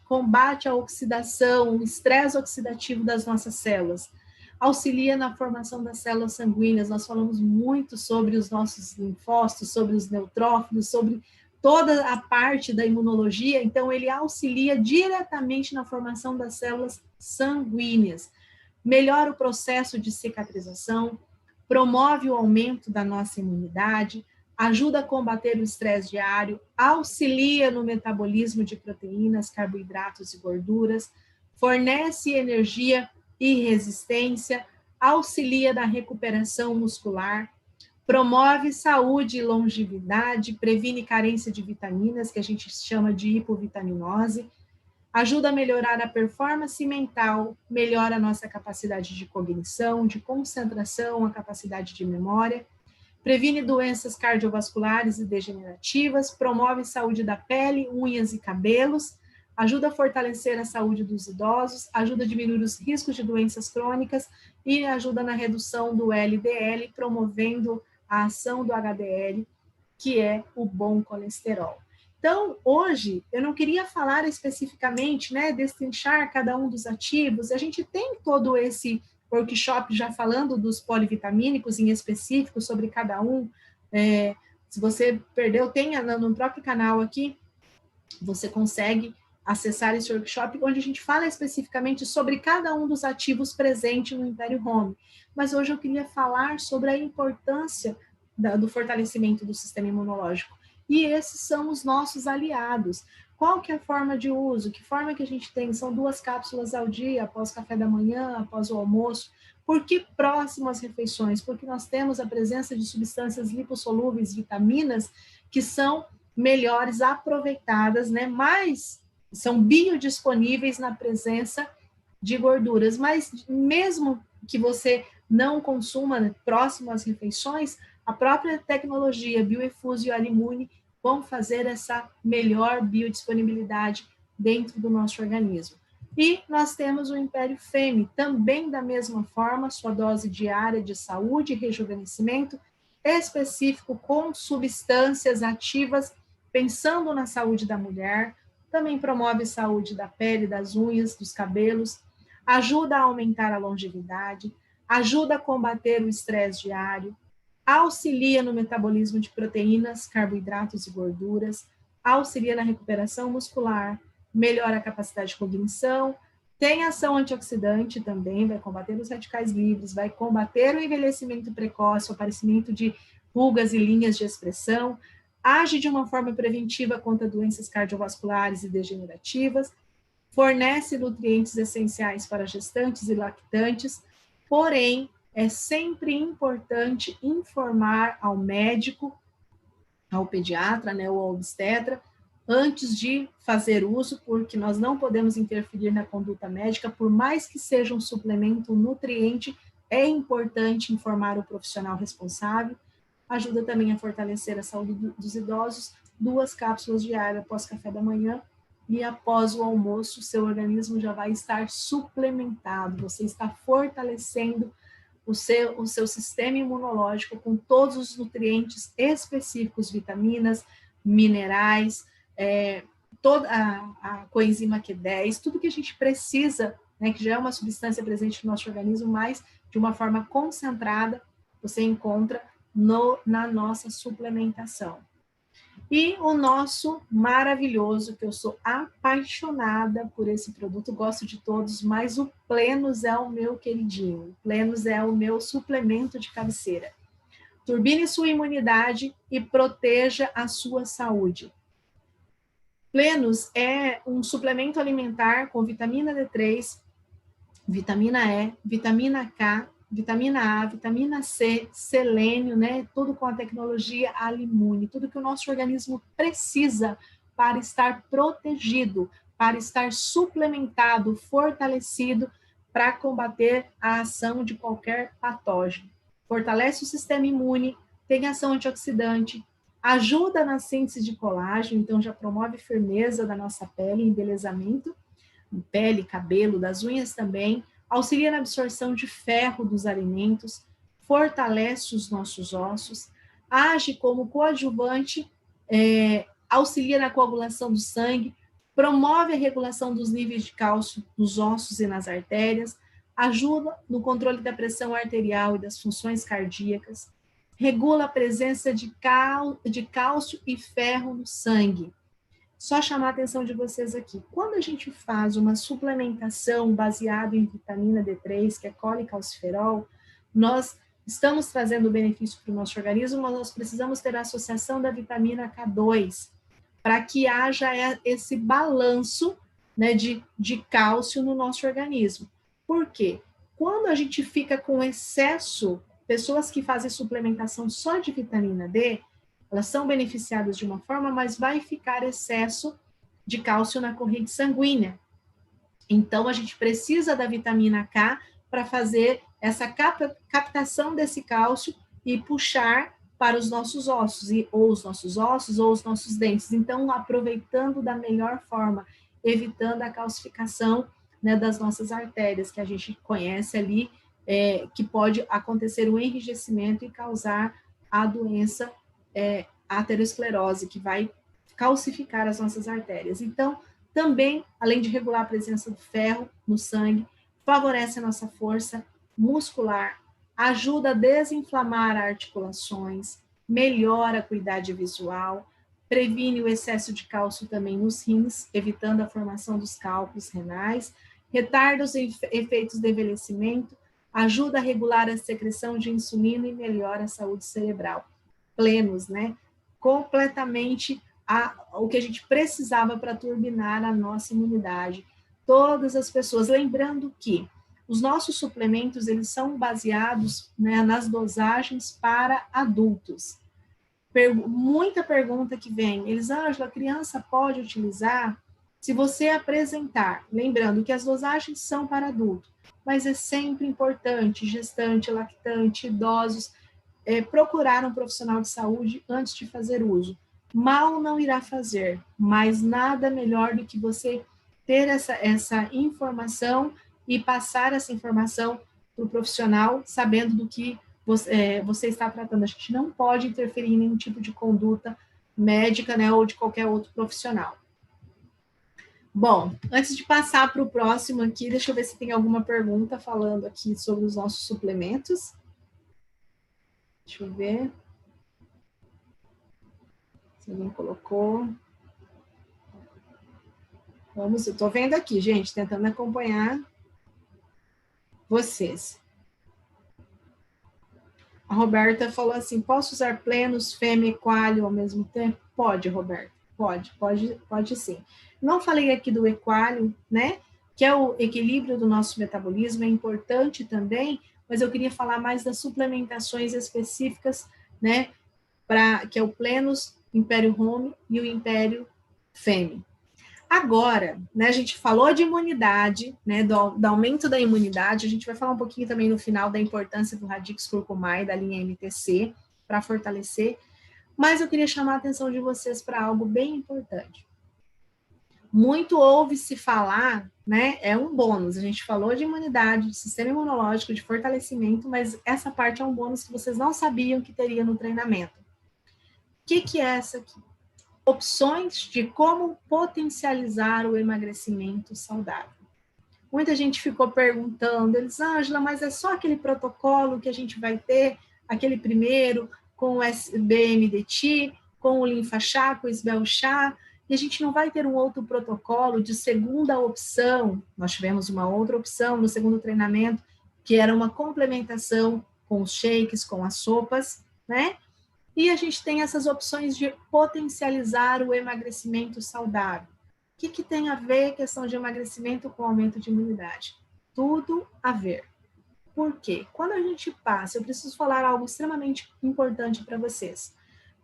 combate a oxidação, o estresse oxidativo das nossas células, auxilia na formação das células sanguíneas. Nós falamos muito sobre os nossos linfócitos, sobre os neutrófilos, sobre toda a parte da imunologia. Então, ele auxilia diretamente na formação das células sanguíneas, melhora o processo de cicatrização, promove o aumento da nossa imunidade, ajuda a combater o estresse diário, auxilia no metabolismo de proteínas, carboidratos e gorduras, fornece energia e resistência, auxilia na recuperação muscular, promove saúde e longevidade, previne carência de vitaminas, que a gente chama de hipovitaminose, ajuda a melhorar a performance mental, melhora a nossa capacidade de cognição, de concentração, a capacidade de memória, previne doenças cardiovasculares e degenerativas, promove saúde da pele, unhas e cabelos, ajuda a fortalecer a saúde dos idosos, ajuda a diminuir os riscos de doenças crônicas e ajuda na redução do LDL, promovendo a ação do HDL, que é o bom colesterol. Então, hoje, eu não queria falar especificamente, né, destrinchar cada um dos ativos. A gente tem todo esse workshop já falando dos polivitamínicos em específico, sobre cada um. Se você perdeu, tem no próprio canal aqui, você consegue acessar esse workshop, onde a gente fala especificamente sobre cada um dos ativos presentes no Império Home. Mas hoje eu queria falar sobre a importância do fortalecimento do sistema imunológico. E esses são os nossos aliados. Qual que é a forma de uso? Que forma que a gente tem? São 2 cápsulas ao dia, após o café da manhã, após o almoço. Por que próximo às refeições? Porque nós temos a presença de substâncias lipossolúveis, vitaminas, que são melhores aproveitadas, né? Mas são biodisponíveis na presença de gorduras. Mas mesmo que você não consuma, né, próximo às refeições, a própria tecnologia Bioefuse e o Alimune vão fazer essa melhor biodisponibilidade dentro do nosso organismo. E nós temos o Império Femme, também da mesma forma, sua dose diária de saúde e rejuvenescimento, específico com substâncias ativas, pensando na saúde da mulher, também promove saúde da pele, das unhas, dos cabelos, ajuda a aumentar a longevidade, ajuda a combater o estresse diário, auxilia no metabolismo de proteínas, carboidratos e gorduras, auxilia na recuperação muscular, melhora a capacidade de cognição, tem ação antioxidante também, vai combater os radicais livres, vai combater o envelhecimento precoce, o aparecimento de rugas e linhas de expressão, age de uma forma preventiva contra doenças cardiovasculares e degenerativas, fornece nutrientes essenciais para gestantes e lactantes, porém, é sempre importante informar ao médico, ao pediatra, né, ou ao obstetra, antes de fazer uso, porque nós não podemos interferir na conduta médica, por mais que seja um suplemento, um nutriente, é importante informar o profissional responsável. Ajuda também a fortalecer a saúde dos idosos, 2 cápsulas diárias após café da manhã, e após o almoço, seu organismo já vai estar suplementado, você está fortalecendo o seu sistema imunológico com todos os nutrientes específicos, vitaminas, minerais, toda a coenzima Q10, tudo que a gente precisa, né, que já é uma substância presente no nosso organismo, mas de uma forma concentrada, você encontra na nossa suplementação. E o nosso maravilhoso, que eu sou apaixonada por esse produto, gosto de todos, mas o Plenos é o meu queridinho. O Plenos é o meu suplemento de cabeceira. Turbine sua imunidade e proteja a sua saúde. Plenos é um suplemento alimentar com vitamina D3, vitamina E, vitamina K, vitamina A, vitamina C, selênio, né? Tudo com a tecnologia Alimune, tudo que o nosso organismo precisa para estar protegido, para estar suplementado, fortalecido para combater a ação de qualquer patógeno. Fortalece o sistema imune, tem ação antioxidante, ajuda na síntese de colágeno, então já promove firmeza da nossa pele, embelezamento, pele, cabelo, das unhas também, auxilia na absorção de ferro dos alimentos, fortalece os nossos ossos, age como coadjuvante, auxilia na coagulação do sangue, promove a regulação dos níveis de cálcio nos ossos e nas artérias, ajuda no controle da pressão arterial e das funções cardíacas, regula a presença de cálcio e ferro no sangue. Só chamar a atenção de vocês aqui. Quando a gente faz uma suplementação baseada em vitamina D3, que é colicalciferol, nós estamos trazendo benefício para o nosso organismo, mas nós precisamos ter a associação da vitamina K2, para que haja esse balanço, né, de cálcio no nosso organismo. Por quê? Quando a gente fica com excesso, pessoas que fazem suplementação só de vitamina D, elas são beneficiadas de uma forma, mas vai ficar excesso de cálcio na corrente sanguínea. Então, a gente precisa da vitamina K para fazer essa captação desse cálcio e puxar para os nossos ossos, ou os nossos dentes. Então, aproveitando da melhor forma, evitando a calcificação, né, das nossas artérias, que a gente conhece ali, que pode acontecer um enrijecimento e causar a doença aterosclerose, que vai calcificar as nossas artérias. Então, também, além de regular a presença do ferro no sangue, favorece a nossa força muscular, ajuda a desinflamar articulações, melhora a acuidade visual, previne o excesso de cálcio também nos rins, evitando a formação dos cálculos renais, retarda os efeitos do envelhecimento, ajuda a regular a secreção de insulina e melhora a saúde cerebral. Plenos, né? Completamente o que a gente precisava para turbinar a nossa imunidade. Todas as pessoas, lembrando que os nossos suplementos, eles são baseados, né, nas dosagens para adultos. Muita pergunta que vem, Elisângela, a criança pode utilizar? Se você apresentar, lembrando que as dosagens são para adulto, mas é sempre importante, gestante, lactante, idosos, procurar um profissional de saúde antes de fazer uso. Mal não irá fazer, mas nada melhor do que você ter essa informação e passar essa informação para o profissional, sabendo do que você está tratando. A gente não pode interferir em nenhum tipo de conduta médica, né, ou de qualquer outro profissional. Bom, antes de passar para o próximo aqui, deixa eu ver se tem alguma pergunta falando aqui sobre os nossos suplementos. Deixa eu ver. Se alguém colocou. Vamos, eu estou vendo aqui, gente, tentando acompanhar vocês. A Roberta falou assim, posso usar plenos, fêmea e coalho ao mesmo tempo? Pode, Roberta, pode sim. Não falei aqui do equálio, né, que é o equilíbrio do nosso metabolismo, é importante também, mas eu queria falar mais das suplementações específicas, né, que é o Plenos, Império Home e o Império Fêmea. Agora, né, a gente falou de imunidade, né, do aumento da imunidade, a gente vai falar um pouquinho também no final da importância do Radix Curcumai, da linha MTC, para fortalecer, mas eu queria chamar a atenção de vocês para algo bem importante. Muito ouve-se falar, né, é um bônus, a gente falou de imunidade, de sistema imunológico, de fortalecimento, mas essa parte é um bônus que vocês não sabiam que teria no treinamento. O que é essa aqui? opções de como potencializar o emagrecimento saudável. Muita gente ficou perguntando, Elisângela, mas é só aquele protocolo que a gente vai ter, aquele primeiro, com o SBMDT, com o linfa-chá, com o SBL-chá, e a gente não vai ter um outro protocolo de segunda opção. Nós tivemos uma outra opção no segundo treinamento, que era uma complementação com os shakes, com as sopas, né? E a gente tem essas opções de potencializar o emagrecimento saudável. O que tem a ver a questão de emagrecimento com aumento de imunidade? Tudo a ver. Por quê? Quando a gente passa, eu preciso falar algo extremamente importante para vocês.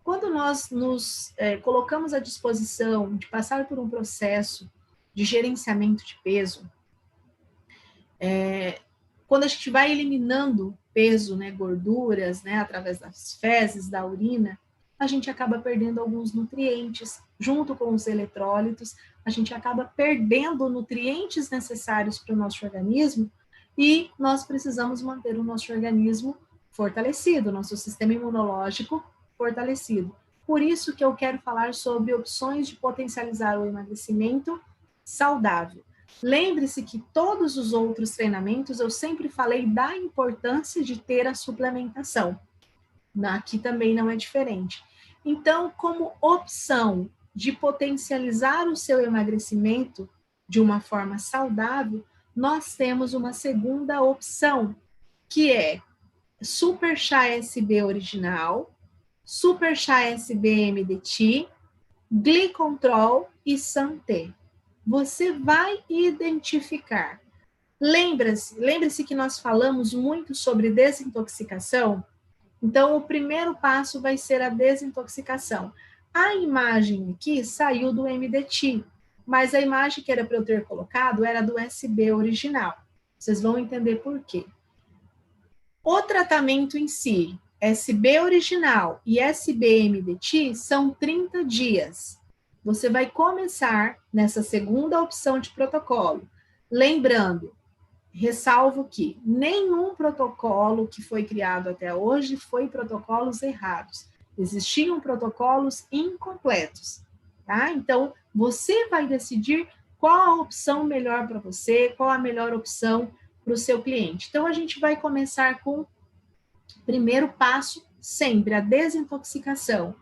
Quando nós nos colocamos à disposição de passar por um processo de gerenciamento de peso, quando a gente vai eliminando peso, né, gorduras, né, através das fezes, da urina, a gente acaba perdendo alguns nutrientes, junto com os eletrólitos, a gente acaba perdendo nutrientes necessários para o nosso organismo e nós precisamos manter o nosso organismo fortalecido, nosso sistema imunológico fortalecido. Por isso que eu quero falar sobre opções de potencializar o emagrecimento saudável. Lembre-se que todos os outros treinamentos eu sempre falei da importância de ter a suplementação. Aqui também não é diferente. Então, como opção de potencializar o seu emagrecimento de uma forma saudável, nós temos uma segunda opção, que é Super Chá SB original, Super Chá SB MDT, Glicontrol e Santé. Você vai identificar. Lembre-se que nós falamos muito sobre desintoxicação. Então, o primeiro passo vai ser a desintoxicação. A imagem aqui saiu do MDT, mas a imagem que era para eu ter colocado era do SB original. Vocês vão entender por quê. O tratamento em si, SB original e SB MDT, são 30 dias. Você vai começar nessa segunda opção de protocolo. Lembrando, ressalvo que nenhum protocolo que foi criado até hoje foi protocolos errados. Existiam protocolos incompletos, tá? Então, você vai decidir qual a opção melhor para você, qual a melhor opção para o seu cliente. Então, a gente vai começar com o primeiro passo, sempre a desintoxicação.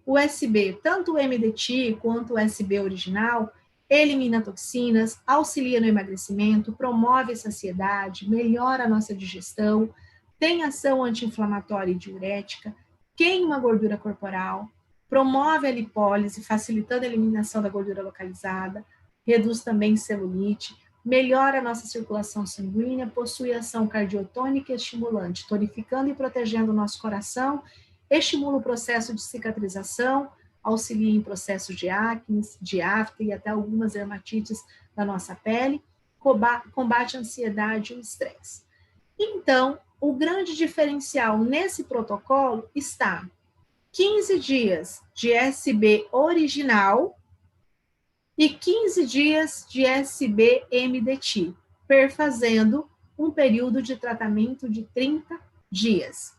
O SB, tanto o MDT quanto o SB original, elimina toxinas, auxilia no emagrecimento, promove a saciedade, melhora a nossa digestão, tem ação anti-inflamatória e diurética, queima a gordura corporal, promove a lipólise, facilitando a eliminação da gordura localizada, reduz também celulite, melhora a nossa circulação sanguínea, possui ação cardiotônica e estimulante, tonificando e protegendo o nosso coração, estimula o processo de cicatrização, auxilia em processos de acne, de afta e até algumas dermatites da nossa pele, combate a ansiedade e o estresse. Então, o grande diferencial nesse protocolo está 15 dias de SB original e 15 dias de SB-MDT, perfazendo um período de tratamento de 30 dias.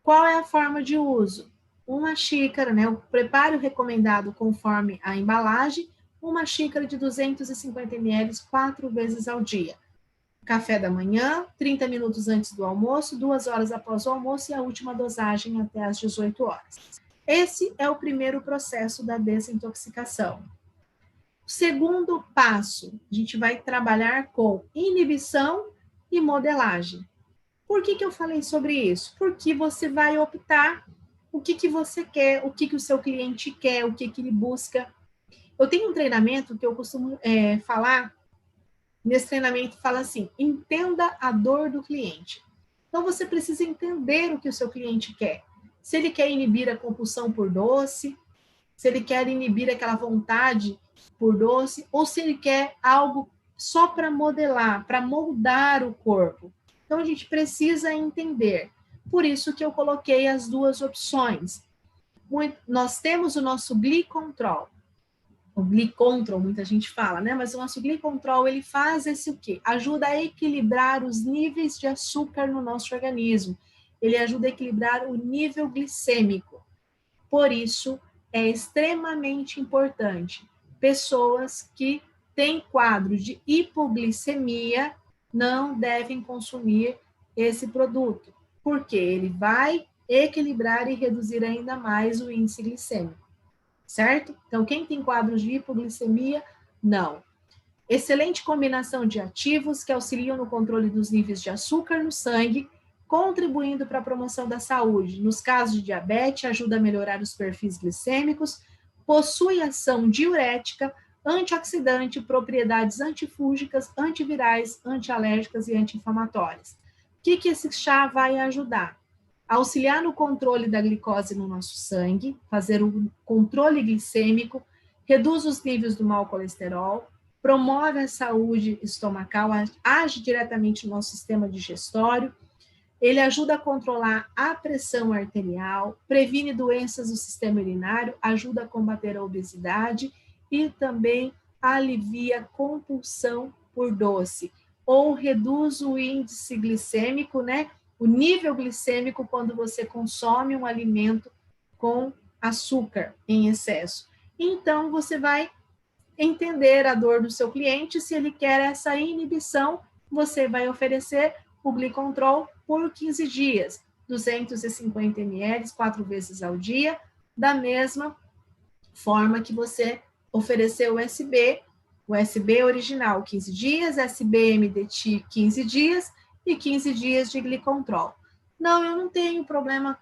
Qual é a forma de uso? Uma xícara, né? O preparo recomendado conforme a embalagem, uma xícara de 250 ml 4 vezes ao dia. Café da manhã, 30 minutos antes do almoço, 2 horas após o almoço e a última dosagem até às 18 horas. Esse é o primeiro processo da desintoxicação. O segundo passo, a gente vai trabalhar com inibição e modelagem. Por que eu falei sobre isso? Porque você vai optar o que você quer, o que o seu cliente quer, o que ele busca. Eu tenho um treinamento que eu costumo falar, nesse treinamento fala assim, entenda a dor do cliente. Então, você precisa entender o que o seu cliente quer. Se ele quer inibir a compulsão por doce, se ele quer inibir aquela vontade por doce, ou se ele quer algo só para modelar, para moldar o corpo. Então, a gente precisa entender. Por isso que eu coloquei as duas opções. Nós temos o nosso Glicontrol. O Glicontrol, muita gente fala, né? Mas o nosso Glicontrol, ele faz esse o quê? Ajuda a equilibrar os níveis de açúcar no nosso organismo. Ele ajuda a equilibrar o nível glicêmico. Por isso, é extremamente importante. Pessoas que têm quadro de hipoglicemia não devem consumir esse produto, porque ele vai equilibrar e reduzir ainda mais o índice glicêmico, certo? Então, quem tem quadros de hipoglicemia, não. Excelente combinação de ativos que auxiliam no controle dos níveis de açúcar no sangue, contribuindo para a promoção da saúde. Nos casos de diabetes, ajuda a melhorar os perfis glicêmicos, possui ação diurética, antioxidante, propriedades antifúngicas, antivirais, antialérgicas e anti-inflamatórias. O que esse chá vai ajudar? Auxiliar no controle da glicose no nosso sangue, fazer o controle glicêmico, reduz os níveis do mau colesterol, promove a saúde estomacal, age diretamente no nosso sistema digestório, ele ajuda a controlar a pressão arterial, previne doenças do sistema urinário, ajuda a combater a obesidade e também alivia a compulsão por doce, ou reduz o índice glicêmico, né? O nível glicêmico quando você consome um alimento com açúcar em excesso. Então, você vai entender a dor do seu cliente, se ele quer essa inibição, você vai oferecer o Glicontrol por 15 dias, 250 ml, 4 vezes ao dia, da mesma forma que você ofereceu o SB original 15 dias, SB MDT 15 dias e 15 dias de Glicontrol. Não, eu não tenho problema,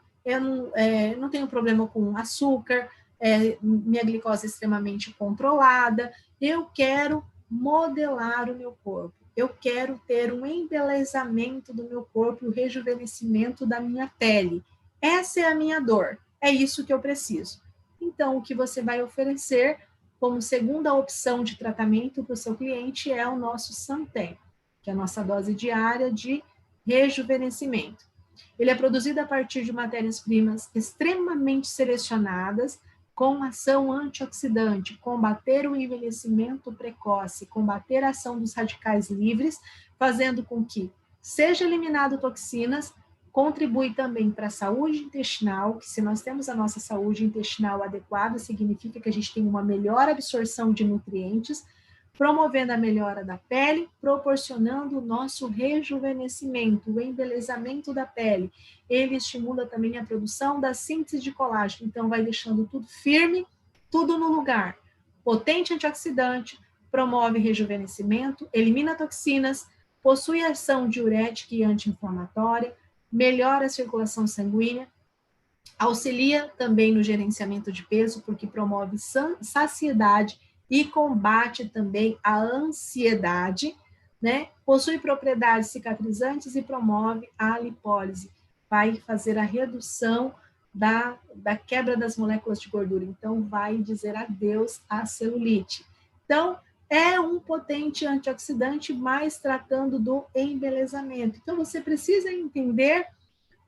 não tenho problema com açúcar, minha glicose é extremamente controlada, eu quero modelar o meu corpo, eu quero ter um embelezamento do meu corpo, o rejuvenescimento da minha pele. Essa é a minha dor, é isso que eu preciso. Então, o que você vai oferecer como segunda opção de tratamento para o seu cliente é o nosso Santen, que é a nossa dose diária de rejuvenescimento. Ele é produzido a partir de matérias-primas extremamente selecionadas, com ação antioxidante, combater o envelhecimento precoce, combater a ação dos radicais livres, fazendo com que seja eliminado toxinas, contribui também para a saúde intestinal, que se nós temos a nossa saúde intestinal adequada, significa que a gente tem uma melhor absorção de nutrientes, promovendo a melhora da pele, proporcionando o nosso rejuvenescimento, o embelezamento da pele. Ele estimula também a produção da síntese de colágeno, então vai deixando tudo firme, tudo no lugar. Potente antioxidante, promove rejuvenescimento, elimina toxinas, possui ação diurética e anti-inflamatória, melhora a circulação sanguínea, auxilia também no gerenciamento de peso, porque promove saciedade e combate também a ansiedade, né? Possui propriedades cicatrizantes e promove a lipólise, vai fazer a redução da quebra das moléculas de gordura, então vai dizer adeus à celulite. Então, é um potente antioxidante, mas tratando do embelezamento. Então, você precisa entender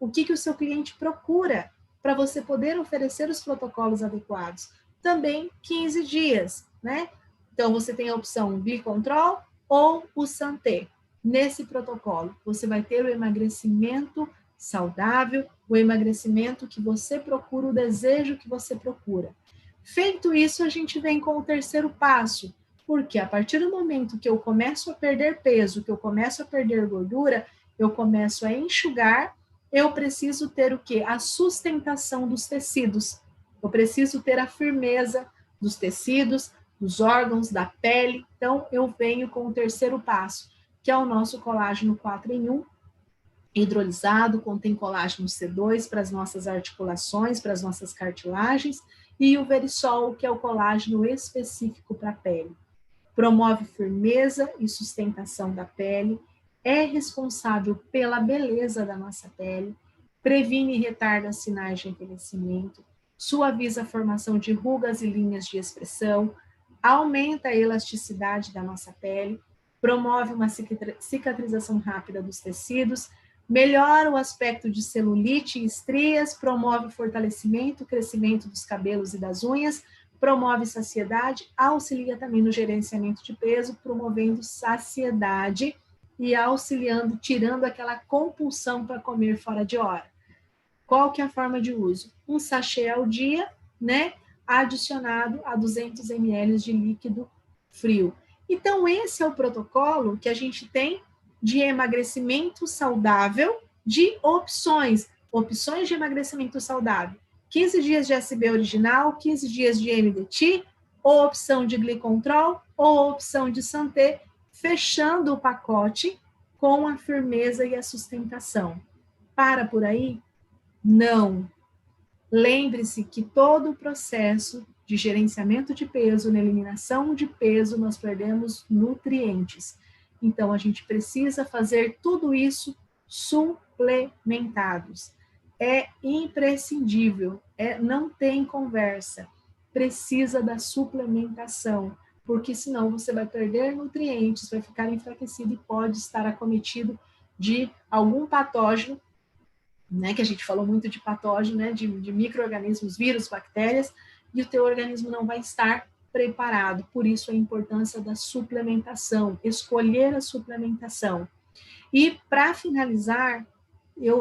o que o seu cliente procura para você poder oferecer os protocolos adequados. Também 15 dias, né? Então, você tem a opção Glicontrol ou o Santé. Nesse protocolo, você vai ter o emagrecimento saudável, o emagrecimento que você procura, o desejo que você procura. Feito isso, a gente vem com o terceiro passo, porque a partir do momento que eu começo a perder peso, que eu começo a perder gordura, eu começo a enxugar, eu preciso ter o quê? A sustentação dos tecidos. Eu preciso ter a firmeza dos tecidos, dos órgãos, da pele. Então, eu venho com o terceiro passo, que é o nosso colágeno 4 em 1, hidrolisado, contém colágeno C2 para as nossas articulações, para as nossas cartilagens, e o Verisol, que é o colágeno específico para a pele. Promove firmeza e sustentação da pele, é responsável pela beleza da nossa pele, previne e retarda sinais de envelhecimento, suaviza a formação de rugas e linhas de expressão, aumenta a elasticidade da nossa pele, promove uma cicatrização rápida dos tecidos, melhora o aspecto de celulite e estrias, promove o fortalecimento, crescimento dos cabelos e das unhas, promove saciedade, auxilia também no gerenciamento de peso, promovendo saciedade e auxiliando, tirando aquela compulsão para comer fora de hora. Qual que é a forma de uso? Um sachê ao dia, né? adicionado a 200 ml de líquido frio. Então, esse é o protocolo que a gente tem de emagrecimento saudável, de opções de emagrecimento saudável. 15 dias de SB original, 15 dias de MDT, ou opção de Glicontrol, ou opção de Santé, fechando o pacote com a firmeza e a sustentação. Para por aí? Não. Lembre-se que todo o processo de gerenciamento de peso, na eliminação de peso, nós perdemos nutrientes. Então, a gente precisa fazer tudo isso suplementados. É imprescindível, não tem conversa. Precisa da suplementação, porque senão você vai perder nutrientes, vai ficar enfraquecido e pode estar acometido de algum patógeno, né, que a gente falou muito de patógeno, né, de micro-organismos, vírus, bactérias, e o teu organismo não vai estar preparado. Por isso a importância da suplementação, escolher a suplementação. E para finalizar,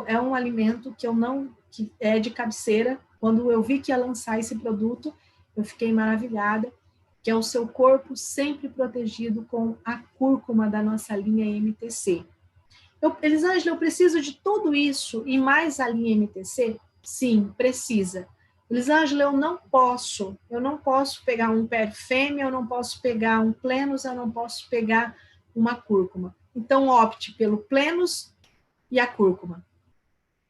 é um alimento que é de cabeceira. Quando eu vi que ia lançar esse produto, eu fiquei maravilhada, que é o seu corpo sempre protegido com a cúrcuma da nossa linha MTC. Elisângela, eu preciso de tudo isso e mais a linha MTC? Sim, precisa. Elisângela, eu não posso pegar um perfêmea, eu não posso pegar um plenus, eu não posso pegar uma cúrcuma. Então, opte pelo plenus e a cúrcuma.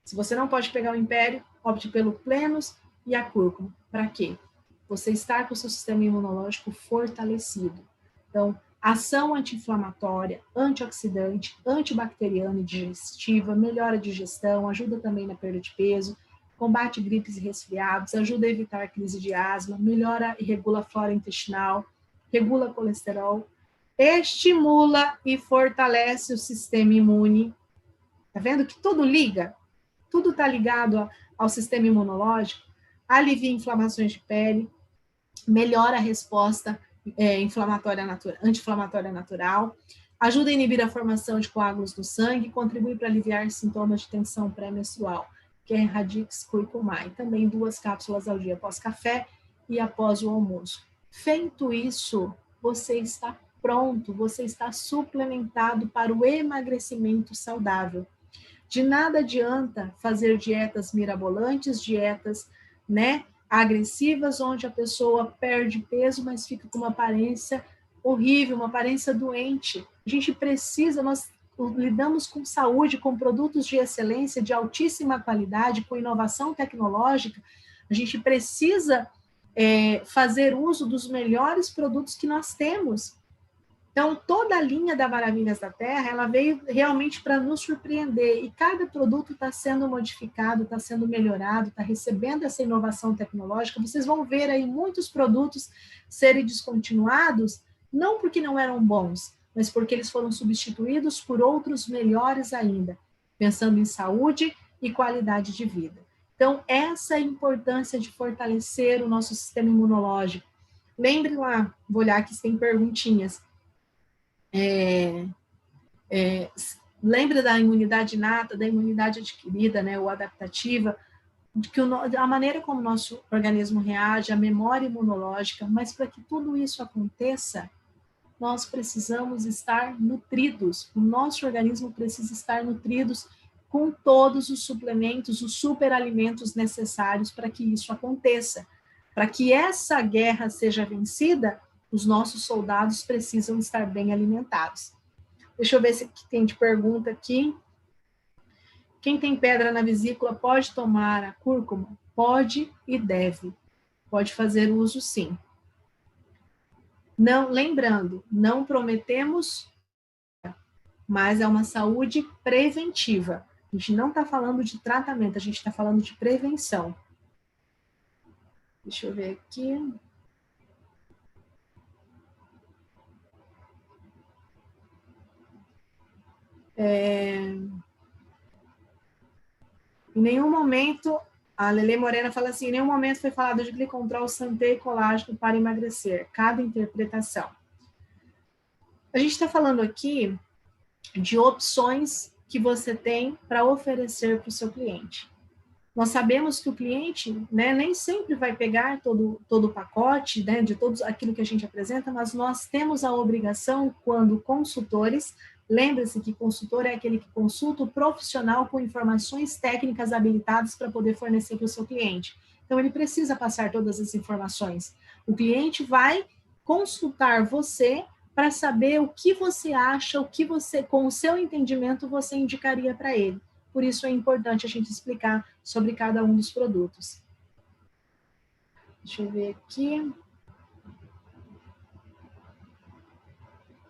Se você não pode pegar o império, opte pelo plenus e a cúrcuma. Para quê? Você está com o seu sistema imunológico fortalecido. Então, ação anti-inflamatória, antioxidante, antibacteriana e digestiva, melhora a digestão, ajuda também na perda de peso, combate gripes e resfriados, ajuda a evitar crise de asma, melhora e regula a flora intestinal, regula colesterol, estimula e fortalece o sistema imune. Tá vendo que tudo liga? Tudo está ligado ao sistema imunológico, alivia inflamações de pele, melhora a resposta anti-inflamatória natural, ajuda a inibir a formação de coágulos no sangue, contribui para aliviar sintomas de tensão pré-menstrual, que é Radix Curcumai. Também 2 cápsulas ao dia após café e após o almoço. Feito isso, você está pronto, você está suplementado para o emagrecimento saudável. De nada adianta fazer dietas mirabolantes, dietas, né, agressivas, onde a pessoa perde peso, mas fica com uma aparência horrível, uma aparência doente. A gente precisa, nós lidamos com saúde, com produtos de excelência, de altíssima qualidade, com inovação tecnológica. A gente precisa fazer uso dos melhores produtos que nós temos. Então, toda a linha da Maravilhas da Terra, ela veio realmente para nos surpreender, e cada produto está sendo modificado, está sendo melhorado, está recebendo essa inovação tecnológica. Vocês vão ver aí muitos produtos serem descontinuados, não porque não eram bons, mas porque eles foram substituídos por outros melhores ainda, pensando em saúde e qualidade de vida. Então, essa é a importância de fortalecer o nosso sistema imunológico. Lembre lá, vou olhar aqui se tem perguntinhas. Lembra da imunidade inata, da imunidade adquirida, né, ou adaptativa, de que a maneira como o nosso organismo reage, a memória imunológica, mas para que tudo isso aconteça, nós precisamos estar nutridos, o nosso organismo precisa estar nutridos com todos os suplementos, os superalimentos necessários para que isso aconteça. Para que essa guerra seja vencida, os nossos soldados precisam estar bem alimentados. Deixa eu ver se tem de pergunta aqui. Quem tem pedra na vesícula pode tomar a cúrcuma? Pode e deve. Pode fazer uso, sim. Não, lembrando, não prometemos, mas é uma saúde preventiva. A gente não está falando de tratamento, a gente está falando de prevenção. Deixa eu ver aqui. Em nenhum momento, a Lele Morena fala assim, em nenhum momento foi falado de glicontrol, santé e colágeno para emagrecer. Cada interpretação. A gente está falando aqui de opções que você tem para oferecer para o seu cliente. Nós sabemos que o cliente, né, nem sempre vai pegar todo o pacote, né, de todo aquilo que a gente apresenta, mas nós temos a obrigação, quando consultores, lembre-se que consultor é aquele que consulta o profissional com informações técnicas habilitadas para poder fornecer para o seu cliente. Então, ele precisa passar todas as informações. O cliente vai consultar você para saber o que você acha, o que você, com o seu entendimento, você indicaria para ele. Por isso é importante a gente explicar sobre cada um dos produtos. Deixa eu ver aqui.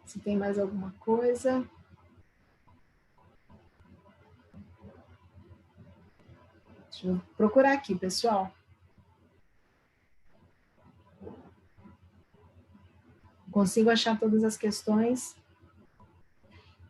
Se tem mais alguma coisa. Deixa eu procurar aqui, pessoal. Consigo achar todas as questões.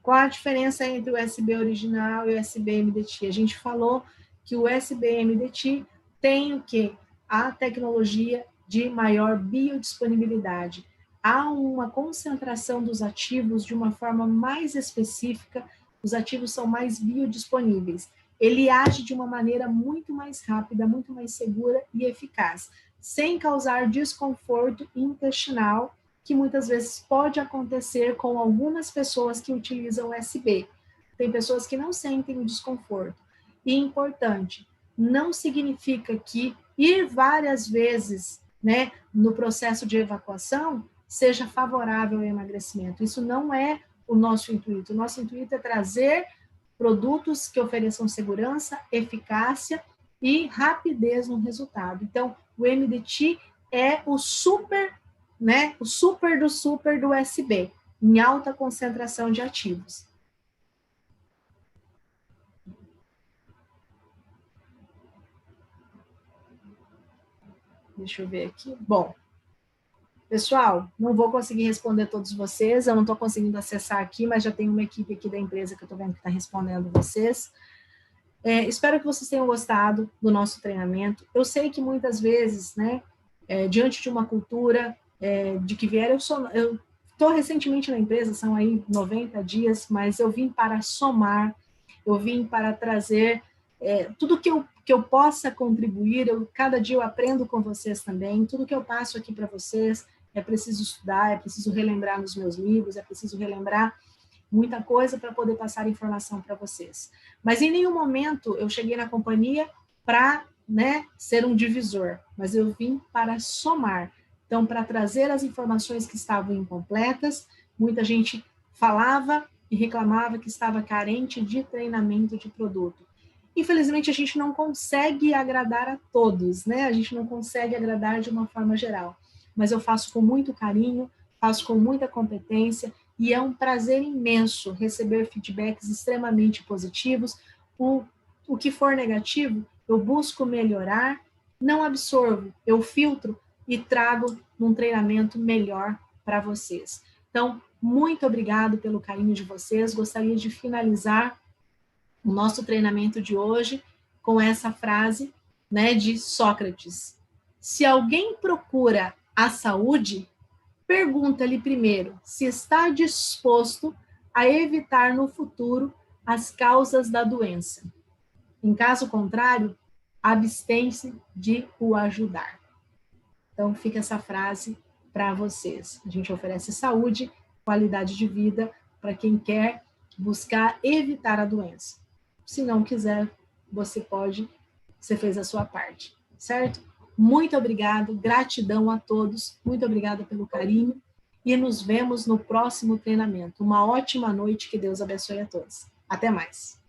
Qual a diferença entre o USB original e o USB-MDT? A gente falou que o USB-MDT tem o quê? A tecnologia de maior biodisponibilidade. Há uma concentração dos ativos de uma forma mais específica, os ativos são mais biodisponíveis. Ele age de uma maneira muito mais rápida, muito mais segura e eficaz, sem causar desconforto intestinal, que muitas vezes pode acontecer com algumas pessoas que utilizam USB. Tem pessoas que não sentem o desconforto. E importante, não significa que ir várias vezes, né, no processo de evacuação seja favorável ao emagrecimento. Isso não é o nosso intuito. O nosso intuito é trazer produtos que ofereçam segurança, eficácia e rapidez no resultado. Então, o MDT é o super, né, o super do USB, em alta concentração de ativos. Deixa eu ver aqui. Bom, pessoal, não vou conseguir responder todos vocês, eu não estou conseguindo acessar aqui, mas já tem uma equipe aqui da empresa que eu estou vendo que está respondendo vocês. Espero que vocês tenham gostado do nosso treinamento. Eu sei que muitas vezes, né, diante de uma cultura de que vier, eu estou recentemente na empresa, são aí 90 dias, mas eu vim para somar, eu vim para trazer tudo que eu possa contribuir, cada dia eu aprendo com vocês também, tudo que eu passo aqui para vocês, é preciso estudar, é preciso relembrar nos meus livros, é preciso relembrar muita coisa para poder passar informação para vocês. Mas em nenhum momento eu cheguei na companhia para, né, ser um divisor, mas eu vim para somar. Então, para trazer as informações que estavam incompletas, muita gente falava e reclamava que estava carente de treinamento de produto. Infelizmente, a gente não consegue agradar a todos, né? A gente não consegue agradar de uma forma geral. Mas eu faço com muito carinho, faço com muita competência, e é um prazer imenso receber feedbacks extremamente positivos. O que for negativo, eu busco melhorar, não absorvo, eu filtro e trago num treinamento melhor para vocês. Então, muito obrigado pelo carinho de vocês. Gostaria de finalizar o nosso treinamento de hoje com essa frase, né, de Sócrates. Se alguém procura a saúde, pergunta-lhe primeiro se está disposto a evitar no futuro as causas da doença. Em caso contrário, abstém-se de o ajudar. Então, fica essa frase para vocês. A gente oferece saúde, qualidade de vida para quem quer buscar evitar a doença. Se não quiser, você fez a sua parte, certo? Muito obrigado, gratidão a todos, muito obrigada pelo carinho e nos vemos no próximo treinamento. Uma ótima noite, que Deus abençoe a todos. Até mais.